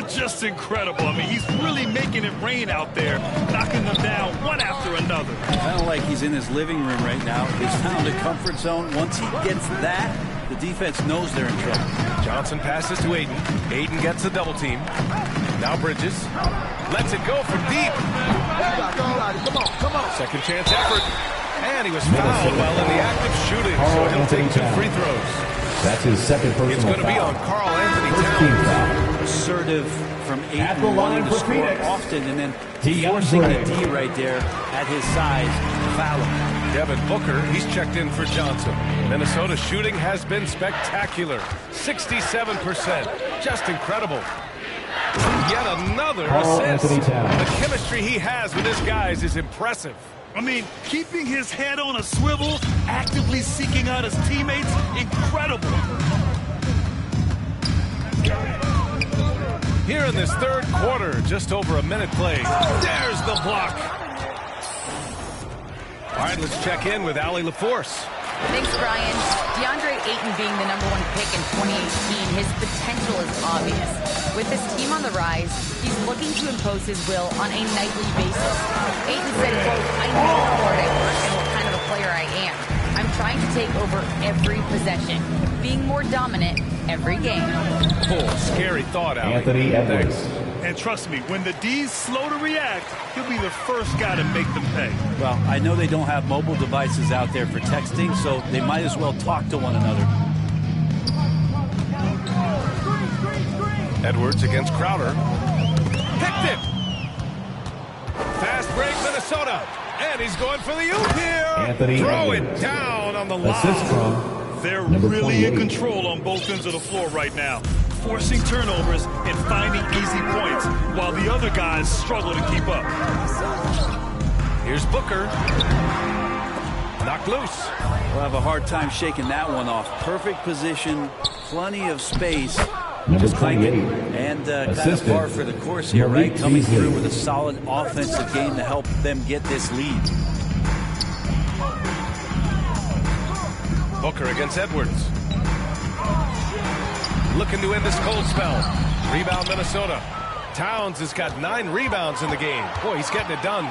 Just incredible. I mean, he's really making it rain out there, knocking them down one after another. Kind of like he's in his living room right now. He's found a comfort zone. Once he gets that, the defense knows they're in trouble. Johnson passes to Ayton. Ayton gets the double team. Now Bridges. Lets it go from deep. Come on. Second chance effort. And he was fouled while in the act of shooting, so he'll take 2 free throws. That's his second personal It's going to be on Karl Anthony Towns. Assertive from At the Ayton, line wanting to for score Phoenix. often, and then forcing the D right there at his size to foul him. Devin Booker, he's checked in for Johnson. Minnesota's shooting has been spectacular. 67%. Just incredible. Yet another Karl assist. Anthony Towns. The chemistry he has with his guys is impressive. I mean, keeping his head on a swivel, actively seeking out his teammates, incredible. Here in this third quarter, just over a minute played. There's the block. All right, let's check in with Allie LaForce. Thanks, Brian. DeAndre Ayton being the #1 pick in 2018, his potential is obvious. With his team on the rise, he's looking to impose his will on a nightly basis. Ayton said, quote, "I know how hard I work and what kind of a player I am. I'm trying to take over every possession, being more dominant every game." Oh, scary thought, Allie. Anthony Edwards. And trust me, when the D's slow to react, he'll be the first guy to make them pay. Well, I know they don't have mobile devices out there for texting, so they might as well talk to one another. Edwards against Crowder. Picked it. Fast break, Minnesota. And he's going for the oop here. Anthony Throw Edwards. it down on the Assist line. from They're number really in 28. control on both ends of the floor right now, forcing turnovers and finding easy points while the other guys struggle to keep up. Here's Booker. Knocked loose. We'll have a hard time shaking that one off. Perfect position, plenty of space. Number Just like it. 28. And kind of Assistant. par for the course here, Malik right? Coming Beasley. through with a solid offensive game to help them get this lead. Booker against Edwards. Looking to end this cold spell. Rebound, Minnesota. Towns has got 9 rebounds in the game. Boy, he's getting it done.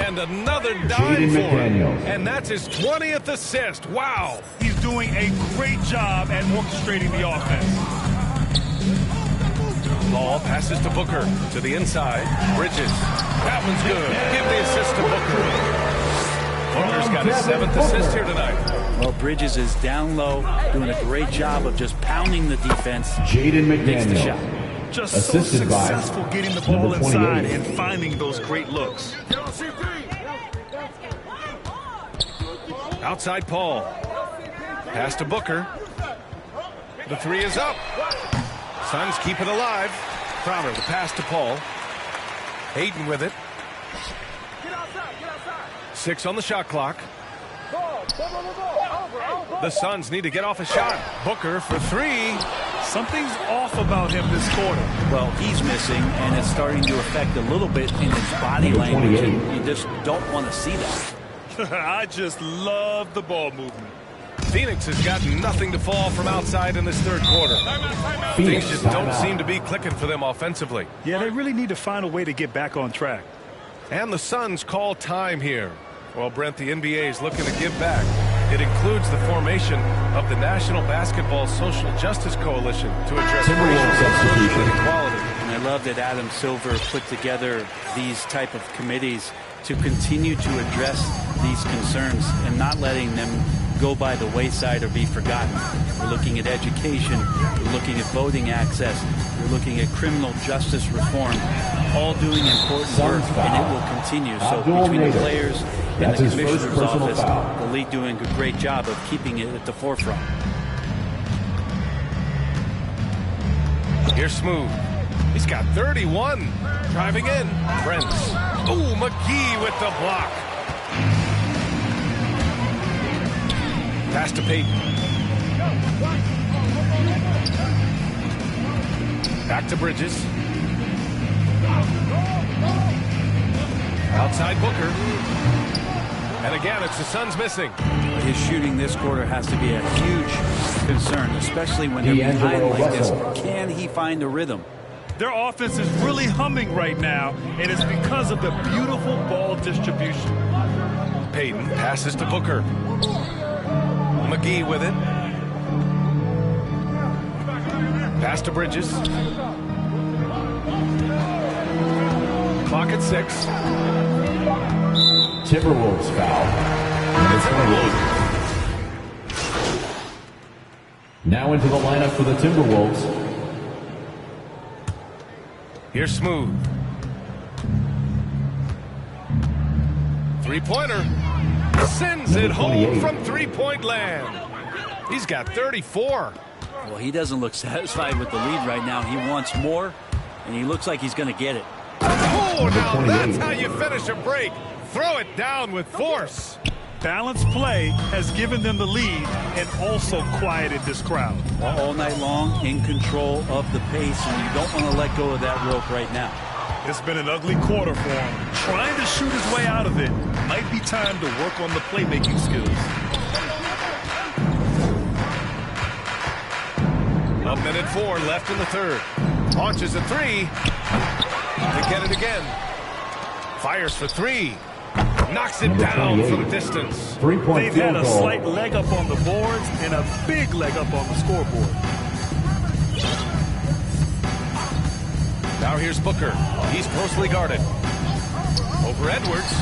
And another dime for him. And that's his 20th assist. Wow. He's doing a great job at orchestrating the offense. Ball passes to Booker. To the inside. Bridges. That one's good. Give the assist to Booker. Booker's got his 7th assist here tonight. Well, Bridges is down low, doing a great job of just pounding the defense. Jaden Makes the McDaniel. shot. Just Assisted so by successful getting the ball number inside 28. and finding those great looks. Outside Paul. Pass to Booker. The 3 is up. Suns keep it alive. Crowder, the pass to Paul. Hayden with it. 6 on the shot clock. The Suns need to get off a shot. Booker for 3. Something's off about him this quarter. Well, he's missing, and it's starting to affect a little bit in his body Number language. 28. And you just don't want to see that. I just love the ball movement. Phoenix has got nothing to fall from outside in this third quarter. Things just don't seem to be clicking for them offensively. Yeah, they really need to find a way to get back on track. And the Suns call time here. Well, Brent, the NBA is looking to give back. It includes the formation of the National Basketball Social Justice Coalition to address Timberwolves racial and social substitution. inequality. And I love that Adam Silver put together these type of committees to continue to address these concerns and not letting them go by the wayside or be forgotten. We're looking at education, we're looking at voting access, we're looking at criminal justice reform, all doing important work, and it will continue. So between the players and the commissioner's office, the league doing a great job of keeping it at the forefront. Here's Smooth. He's got 31. Driving in. Prince. Ooh, McGee with the block. Pass to Peyton. Back to Bridges. Outside Booker. And again, it's the Suns missing. His shooting this quarter has to be a huge concern, especially when they're behind like this. Can he find a rhythm? Their offense is really humming right now, and it's because of the beautiful ball distribution. Peyton passes to Booker. McGee with it. Pass to Bridges. Clock at 6. Timberwolves foul. Number 28. Now into the lineup for the Timberwolves. Here's Smooth. 3-pointer. Sends it home from three-point land. He's got 34. Well, he doesn't look satisfied with the lead right now. He wants more, and he looks like he's going to get it. Oh, now that's how you finish a break. Throw it down with force. Balanced play has given them the lead and also quieted this crowd. All night long, in control of the pace, and you don't want to let go of that rope right now. It's been an ugly quarter for him. Trying to shoot his way out of it. Might be time to work on the playmaking skills. A minute 4 left in the third. Launches a 3. To get it again. Fires for 3. Knocks it down from distance. They've had a slight leg up on the boards and a big leg up on the scoreboard. Now here's Booker. He's closely guarded. Over Edwards.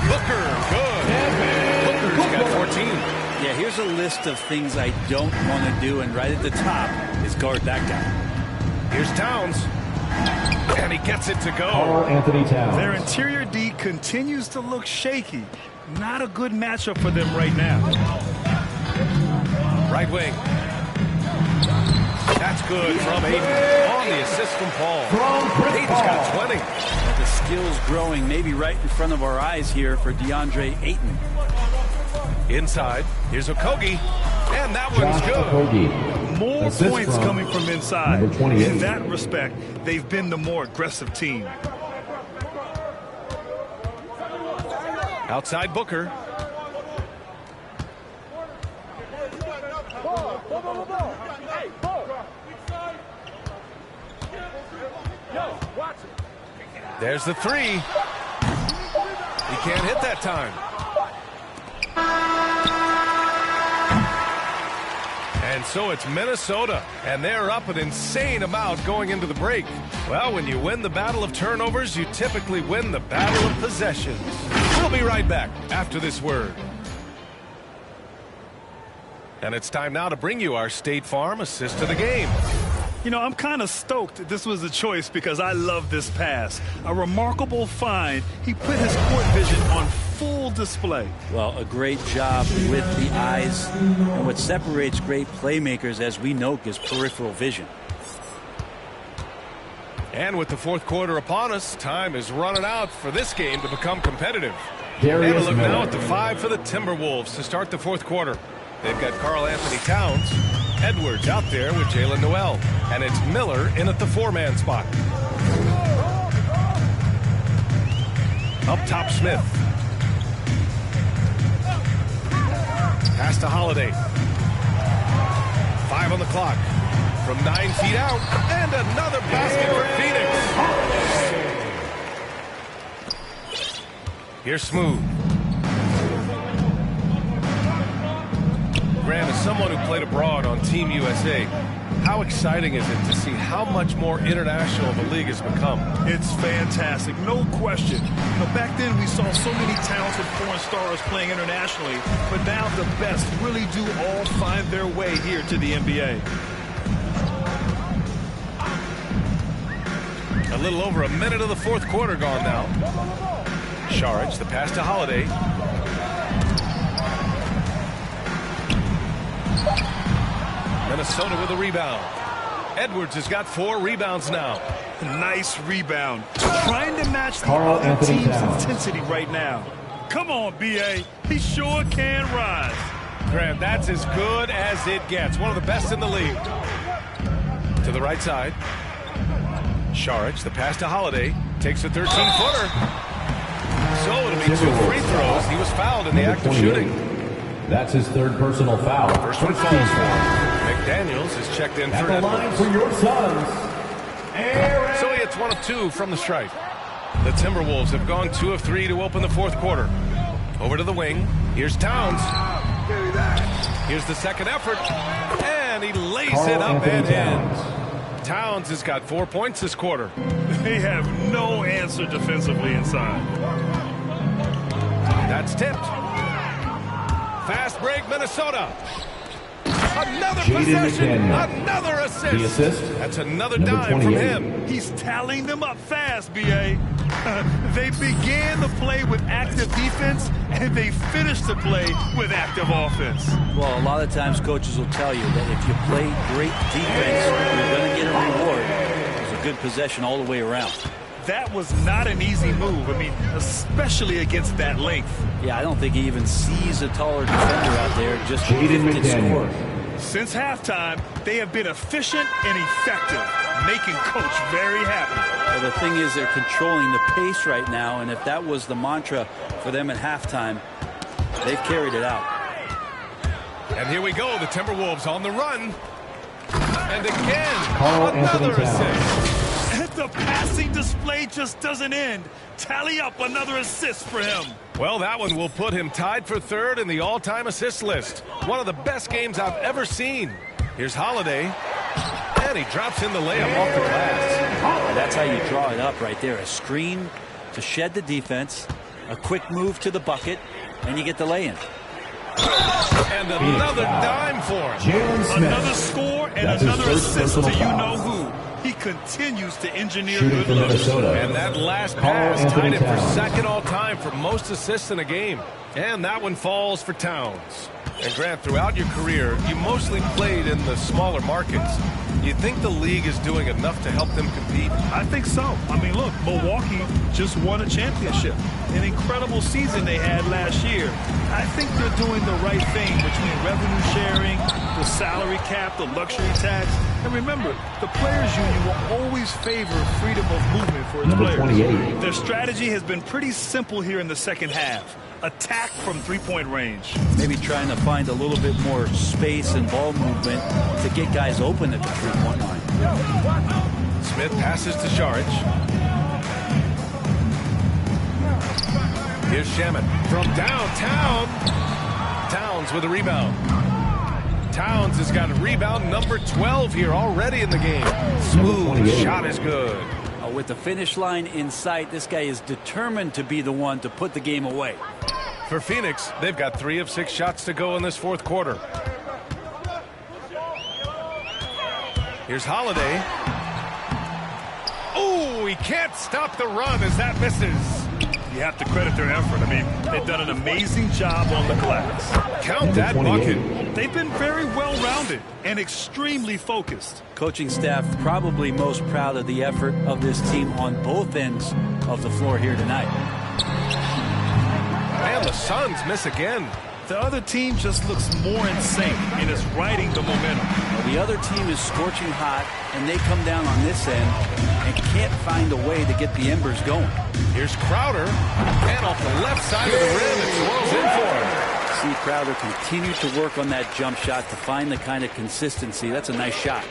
Booker, good. Booker's got 14. Yeah, here's a list of things I don't want to do, and right at the top is guard that guy. Here's Towns. And he gets it to go. Carl Anthony Towns. Their interior D continues to look shaky. Not a good matchup for them right now. Right wing. That's good from Aiden. On the assist from Paul. Aiden's got 20. And the skills growing maybe right in front of our eyes here for DeAndre Ayton. Inside. Here's Okogie. And that one's good. More Assist points from coming from inside. number 28. In that respect, they've been the more aggressive team. Outside Booker. There's the 3. He can't hit that time. And so it's Minnesota, and they're up an insane amount going into the break. Well, when you win the battle of turnovers, you typically win the battle of possessions. We'll be right back after this word. And it's time now to bring you our State Farm assist of the game. You know, I'm kind of stoked this was a choice because I love this pass. A remarkable find. He put his court vision on full display. Well, a great job with the eyes. And what separates great playmakers, as we know, is peripheral vision. And with the fourth quarter upon us, time is running out for this game to become competitive. Darius And a look Miller. now at the 5 for the Timberwolves to start the fourth quarter. They've got Carl Anthony Towns, Edwards out there with Jalen Noel, and it's Miller in at the 4-man spot. Up top, Smith. Pass to Holiday. 5 on the clock. From 9 feet out, and another basket for Phoenix. Here's Smooth. Grant, as someone who played abroad on Team USA, how exciting is it to see how much more international the league has become? It's fantastic, no question. You know, back then we saw so many talented foreign stars playing internationally, but now the best really do all find their way here to the NBA. A little over a minute of the fourth quarter gone now. Saric, the pass to Holiday. Minnesota with a rebound. Edwards has got 4 rebounds now. Nice rebound. Trying to match the Carl other Anthony team's Towns. intensity right now. Come on, B.A. He sure can rise. Graham, that's as good as it gets. One of the best in the league. To the right side. Saric, the pass to Holiday. Takes a 13-footer. So it'll be 2 free throws. He was fouled in the act of shooting. That's his third personal foul. First one falls for him. McDaniels is checked in At for the Edwards. line for your Suns, Aaron. So he hits 1 of 2 from the stripe. The Timberwolves have gone 2 of 3 to open the fourth quarter. Over to the wing. Here's Towns. Here's the second effort. And he lays it up and in. Towns has got 4 points this quarter. They have no answer defensively inside. That's tipped. Fast break, Minnesota. Another Jaden possession, McDaniel. another assist. The assist, That's another number dime from 28. him. He's tallying them up fast, B.A. They began the play with active defense, and they finished the play with active offense. Well, a lot of times coaches will tell you that if you play great defense, you're going to get a reward. It was a good possession all the way around. that was not an easy move. I mean, especially against that length. Yeah, I don't think he even sees a taller defender out there. Just lifted score. Since halftime, they have been efficient and effective, making Coach very happy. Well, the thing is, they're controlling the pace right now, and if that was the mantra for them at halftime, they've carried it out. And here we go, the Timberwolves on the run. And again, another assist. And the passing display just doesn't end. Tally up another assist for him. Well, that one will put him tied for third in the all-time assist list. One of the best games I've ever seen. Here's Holiday. And he drops in the layup off the glass. And that's how you draw it up right there. A screen to shed the defense, a quick move to the bucket, and you get the lay-in. And another dime for him. Another score and another assist to you-know-who. He continues to engineer good looks. And that last pass tied him for second all-time for most assists in a game. And that one falls for Towns. And Grant, throughout your career, you mostly played in the smaller markets. You think the league is doing enough to help them compete? I think so. I mean, look, Milwaukee just won a championship. An incredible season they had last year. I think they're doing the right thing between revenue sharing, the salary cap, the luxury tax. And remember, the players' union will always favor freedom of movement for its players. 28. Their strategy has been pretty simple here in the second half. Attack from three-point range. Maybe trying to find a little bit more space and ball movement to get guys open at the three-point line. Smith passes to Saric. Here's Shaman from downtown. Towns with a rebound. Towns has got a rebound number 12 here already in the game. Smooth shot is good. With the finish line in sight, this guy is determined to be the one to put the game away. For Phoenix, they've got 3 of 6 shots to go in this fourth quarter. Here's Holiday. Oh, he can't stop the run as that misses. You have to credit their effort. I mean, they've done an amazing job on the glass. Count that bucket. They've been very well-rounded and extremely focused. Coaching staff probably most proud of the effort of this team on both ends of the floor here tonight. And the Suns miss again. The other team just looks more in sync and is riding the momentum. The other team is scorching hot, and they come down on this end and can't find a way to get the embers going. Here's Crowder, and off the left side of the rim, it swirls in for him. See Crowder continue to work on that jump shot to find the kind of consistency. That's a nice shot.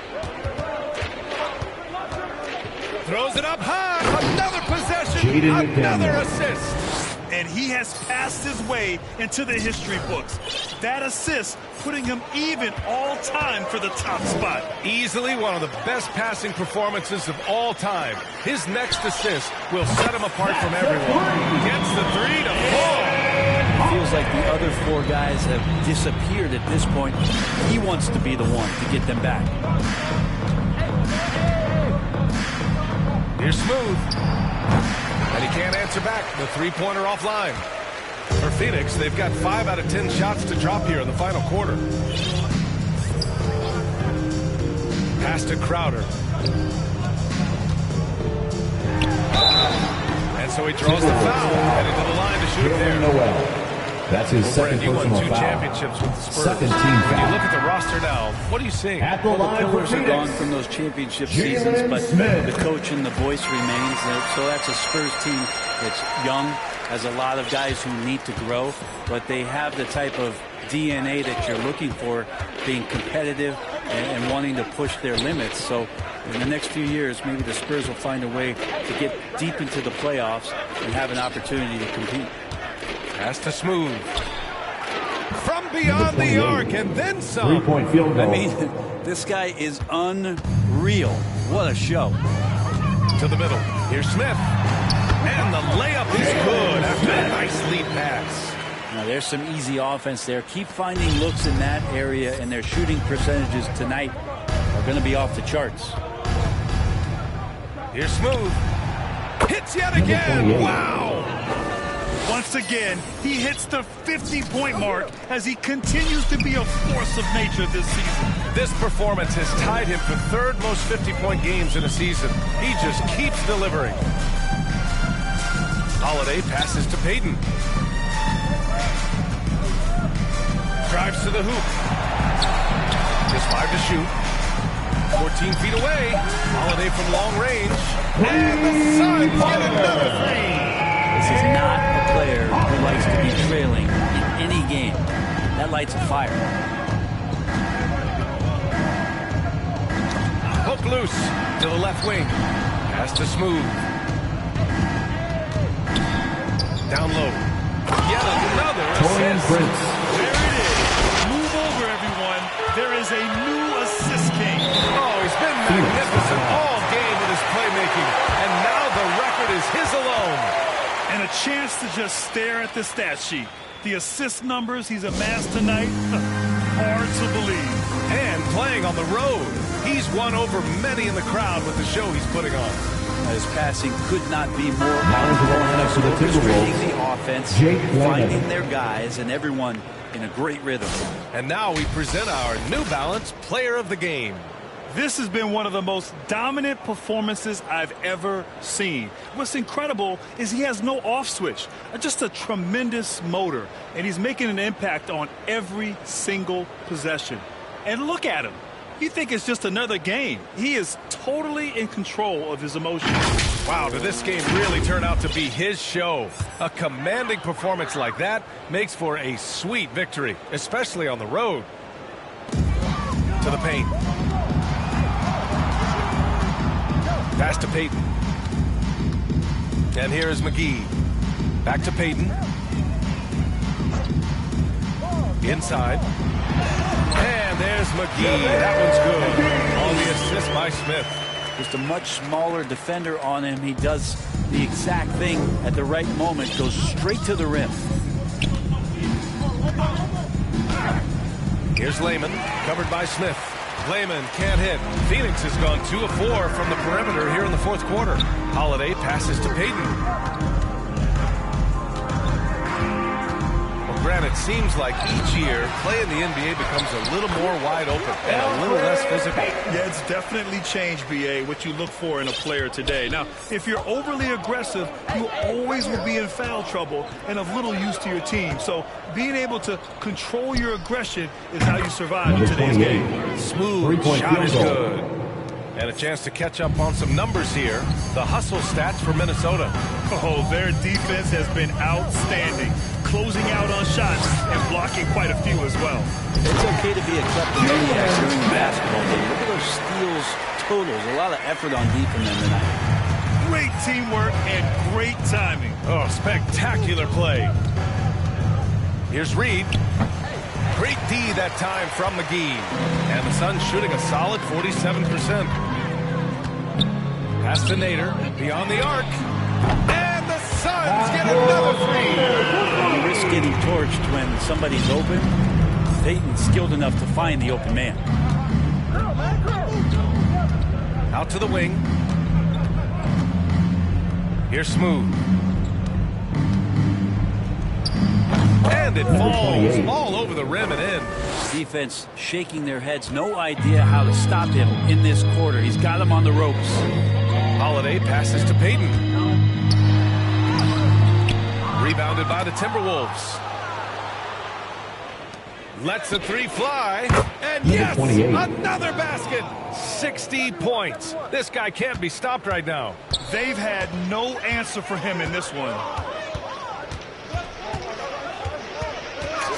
Throws it up high. Another possession. Another assist. And he has passed his way into the history books. That assist putting him even all time for the top spot. Easily one of the best passing performances of all time. His next assist will set him apart from everyone. Gets the 3 to fall. It feels like the other 4 guys have disappeared at this point. He wants to be the one to get them back. Here's Smooth. And he can't answer back. The three-pointer offline. For Phoenix, they've got 5 out of 10 shots to drop here in the final quarter. Pass to Crowder. And so he draws the foul. Headed to the line to shoot there. That's his second Brent, you won personal 2 foul. championships with the Spurs. Second team When foul. you look at the roster now, what are you seeing? At the line The for pillars are Phoenix, gone from those championship seasons, but Smith. the coach and the voice remains. So that's a Spurs team that's young, has a lot of guys who need to grow, but they have the type of DNA that you're looking for, being competitive and wanting to push their limits. So in the next few years, maybe the Spurs will find a way to get deep into the playoffs and have an opportunity to compete. Pass to Smooth. From beyond the arc and then some. 3-point field goal. I mean, this guy is unreal. What a show. To the middle. Here's Smith. And the layup is good after a nice lead pass. Now there's some easy offense there. Keep finding looks in that area, and their shooting percentages tonight are going to be off the charts. Here's Smooth. Hits yet again. Wow. Once again, he hits the 50-point mark as he continues to be a force of nature this season. This performance has tied him for 3rd most 50-point games in a season. He just keeps delivering. Holiday passes to Payton. Drives to the hoop. Just 5 to shoot. 14 feet away. Holiday from long range. And the Suns get another three. This is not a player who likes to be trailing in any game. That lights a fire. Hook loose to the left wing. Pass to Smooth. Down low. Yet another assist. There it is. Move over, everyone. There is a new assist king. Oh, he's been magnificent all game with his playmaking. And now the record is his alone. And a chance to just stare at the stat sheet. The assist numbers he's amassed tonight, hard to believe. And playing on the road. He's won over many in the crowd with the show he's putting on. His passing could not be more to the Timberwolves. the offense, Jake finding Wyman. their guys, and everyone in a great rhythm. And now we present our New Balance Player of the Game. This has been one of the most dominant performances I've ever seen. What's incredible is he has no off switch, just a tremendous motor, and he's making an impact on every single possession. And look at him. You think it's just another game. He is totally in control of his emotions. Wow, did this game really turn out to be his show? A commanding performance like that makes for a sweet victory, especially on the road. To the paint. Pass to Payton. And here is McGee. Back to Payton. Inside. And there's McGee. That one's good. On the assist by Smith. Just a much smaller defender on him. He does the exact thing at the right moment. Goes straight to the rim. Here's Layman, covered by Smith. Layman can't hit. Phoenix has gone 2 of 4 from the perimeter here in the fourth quarter. Holiday passes to Payton. Grant, it seems like each year, play in the NBA becomes a little more wide open and a little less physical. Yeah, it's definitely changed, BA, what you look for in a player today. Now, if you're overly aggressive, you always will be in foul trouble and of little use to your team. So being able to control your aggression is how you survive in today's game. Smooth shot is good. And a chance to catch up on some numbers here. The hustle stats for Minnesota. Oh, their defense has been outstanding. Closing out on shots and blocking quite a few as well. It's okay to be a kleptomaniac during the basketball game. Look at those steals totals. A lot of effort on D from them tonight. Great teamwork and great timing. Oh, spectacular play. Here's Reed. Great D that time from McGee. And the Suns shooting a solid 47%. Pass to Nader. Beyond the arc. And the Suns get another three. You risk getting torched when somebody's open. Payton's skilled enough to find the open man. Out to the wing. Here's Smooth. And it falls all over the rim and in. Defense shaking their heads. No idea how to stop him in this quarter. He's got him on the ropes. Holiday passes to Payton. Rebounded by the Timberwolves. Lets the three fly. And yes, another basket. 60 points. This guy can't be stopped right now. They've had no answer for him in this one.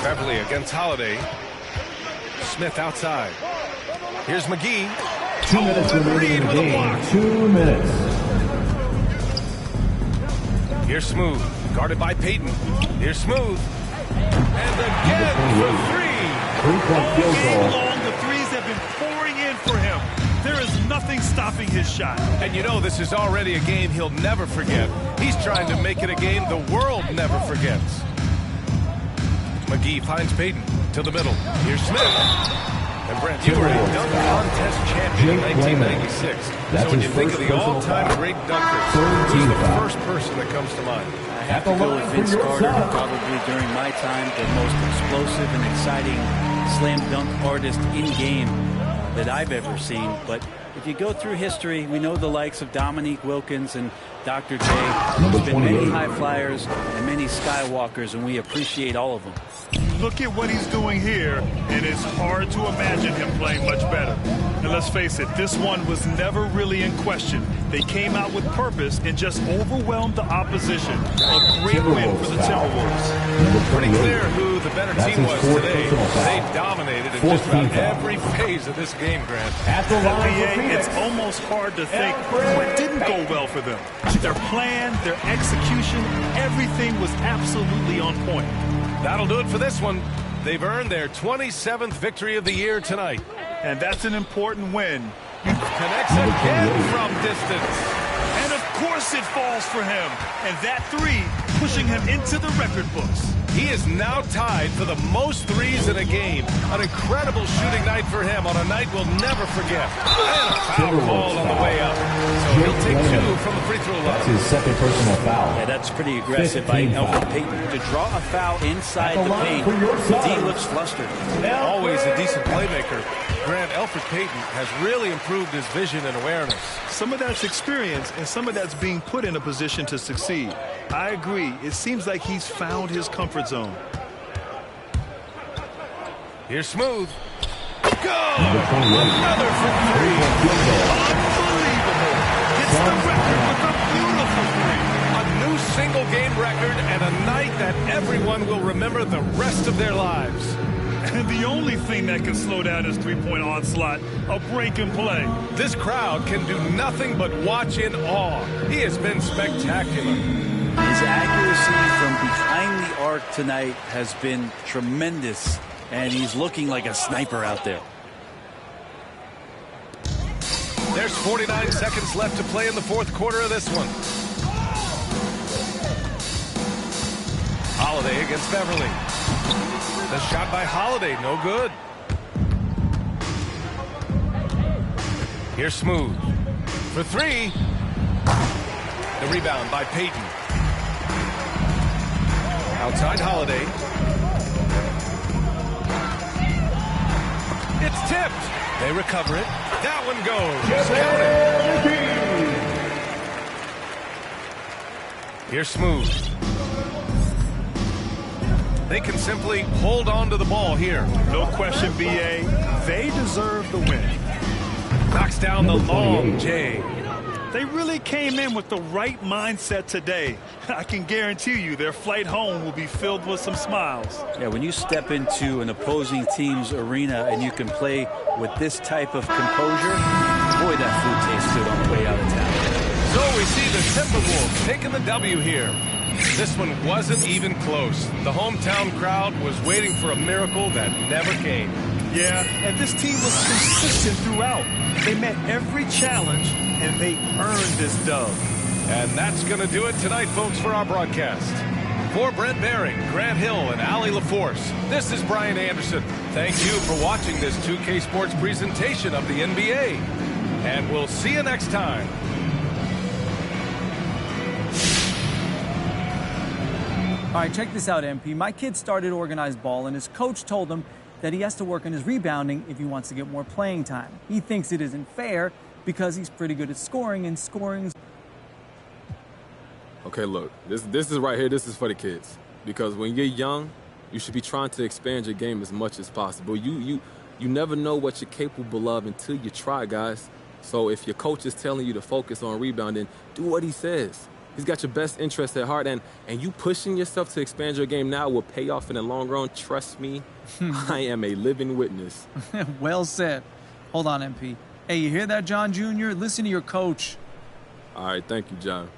Beverly against Holiday. Smith outside. Here's McGee. 2 minutes remaining in the game. 2 minutes. Here's Smooth. Guarded by Payton. Here's Smooth. And again for three. Three-point field goal. Long, the threes have been pouring in for him. There is nothing stopping his shot. And you know this is already a game he'll never forget. He's trying to make it a game the world never forgets. McGee finds Payton to the middle. Here's Smith. And Brent, you were a dunk contest champion in 1996. So when you think of the all-time great dunkers, who's the first person that comes to mind? I have to go with Vince Carter, probably during my time, the most explosive and exciting slam dunk artist in game. that I've ever seen. But if you go through history, we know the likes of Dominique Wilkins and Dr. J. There's been many high flyers and many skywalkers, and we appreciate all of them. Look at what he's doing here, and it's hard to imagine him playing much better. And let's face it, this one was never really in question. They came out with purpose and just overwhelmed the opposition. A great win for the Timberwolves. Pretty clear who the better team was today. They dominated in just about every phase of this game, Grant. It's almost hard to think what didn't go well for them. Their plan, their execution, everything was absolutely on point. That'll do it for this one. They've earned their 27th victory of the year tonight. And that's an important win. Connects again from distance. And of course it falls for him. And that three pushing him into the record books. He is now tied for the most threes in a game. An incredible shooting night for him on a night we'll never forget. And a foul called on the way up. So he'll take 2 from the free throw line. That's his second personal foul. Yeah, that's pretty aggressive by Elfrid Payton to draw a foul inside the paint. D looks flustered. Always a decent playmaker. Grant, Elfrid Payton has really improved his vision and awareness. Some of that's experience, and some of that's being put in a position to succeed. I agree. It seems like he's found his comfort zone. Here's Smooth. Go! Another from 3. Unbelievable. Gets the record with a beautiful 3. A new single-game record and a night that everyone will remember the rest of their lives. And the only thing that can slow down his three-point onslaught, a break and play. This crowd can do nothing but watch in awe. He has been spectacular. His accuracy from behind the arc tonight has been tremendous, and he's looking like a sniper out there. There's 49 seconds left to play in the fourth quarter of this one. Holiday against Beverly. The shot by Holiday, no good. Here's Smooth. For 3. The rebound by Payton. Outside Holiday. It's tipped. They recover it. That one goes. Count it. Here's Smooth. They can simply hold on to the ball here. No question, B.A. They deserve the win. Knocks down the long J. They really came in with the right mindset today. I can guarantee you their flight home will be filled with some smiles. Yeah, when you step into an opposing team's arena and you can play with this type of composure, boy, that food tastes good on the way out of town. So we see the Timberwolves taking the W here. This one wasn't even close. The hometown crowd was waiting for a miracle that never came. Yeah, and this team was consistent throughout. They met every challenge, and they earned this dub. And that's going to do it tonight, folks, for our broadcast. For Brent Baring, Grant Hill, and Allie LaForce, this is Brian Anderson. Thank you for watching this 2K Sports presentation of the NBA. And we'll see you next time. All right, check this out, MP. My kid started organized ball, and his coach told him that he has to work on his rebounding if he wants to get more playing time. He thinks it isn't fair because he's pretty good at scoring, and scoring's... Okay, look, this is right here, this is for the kids. Because when you're young, you should be trying to expand your game as much as possible. You never know what you're capable of until you try, guys. So if your coach is telling you to focus on rebounding, do what he says. He's got your best interest at heart, and you pushing yourself to expand your game now will pay off in the long run. Trust me, I am a living witness. Well said. Hold on, MP. Hey, you hear that, John Jr.? Listen to your coach. All right, thank you, John.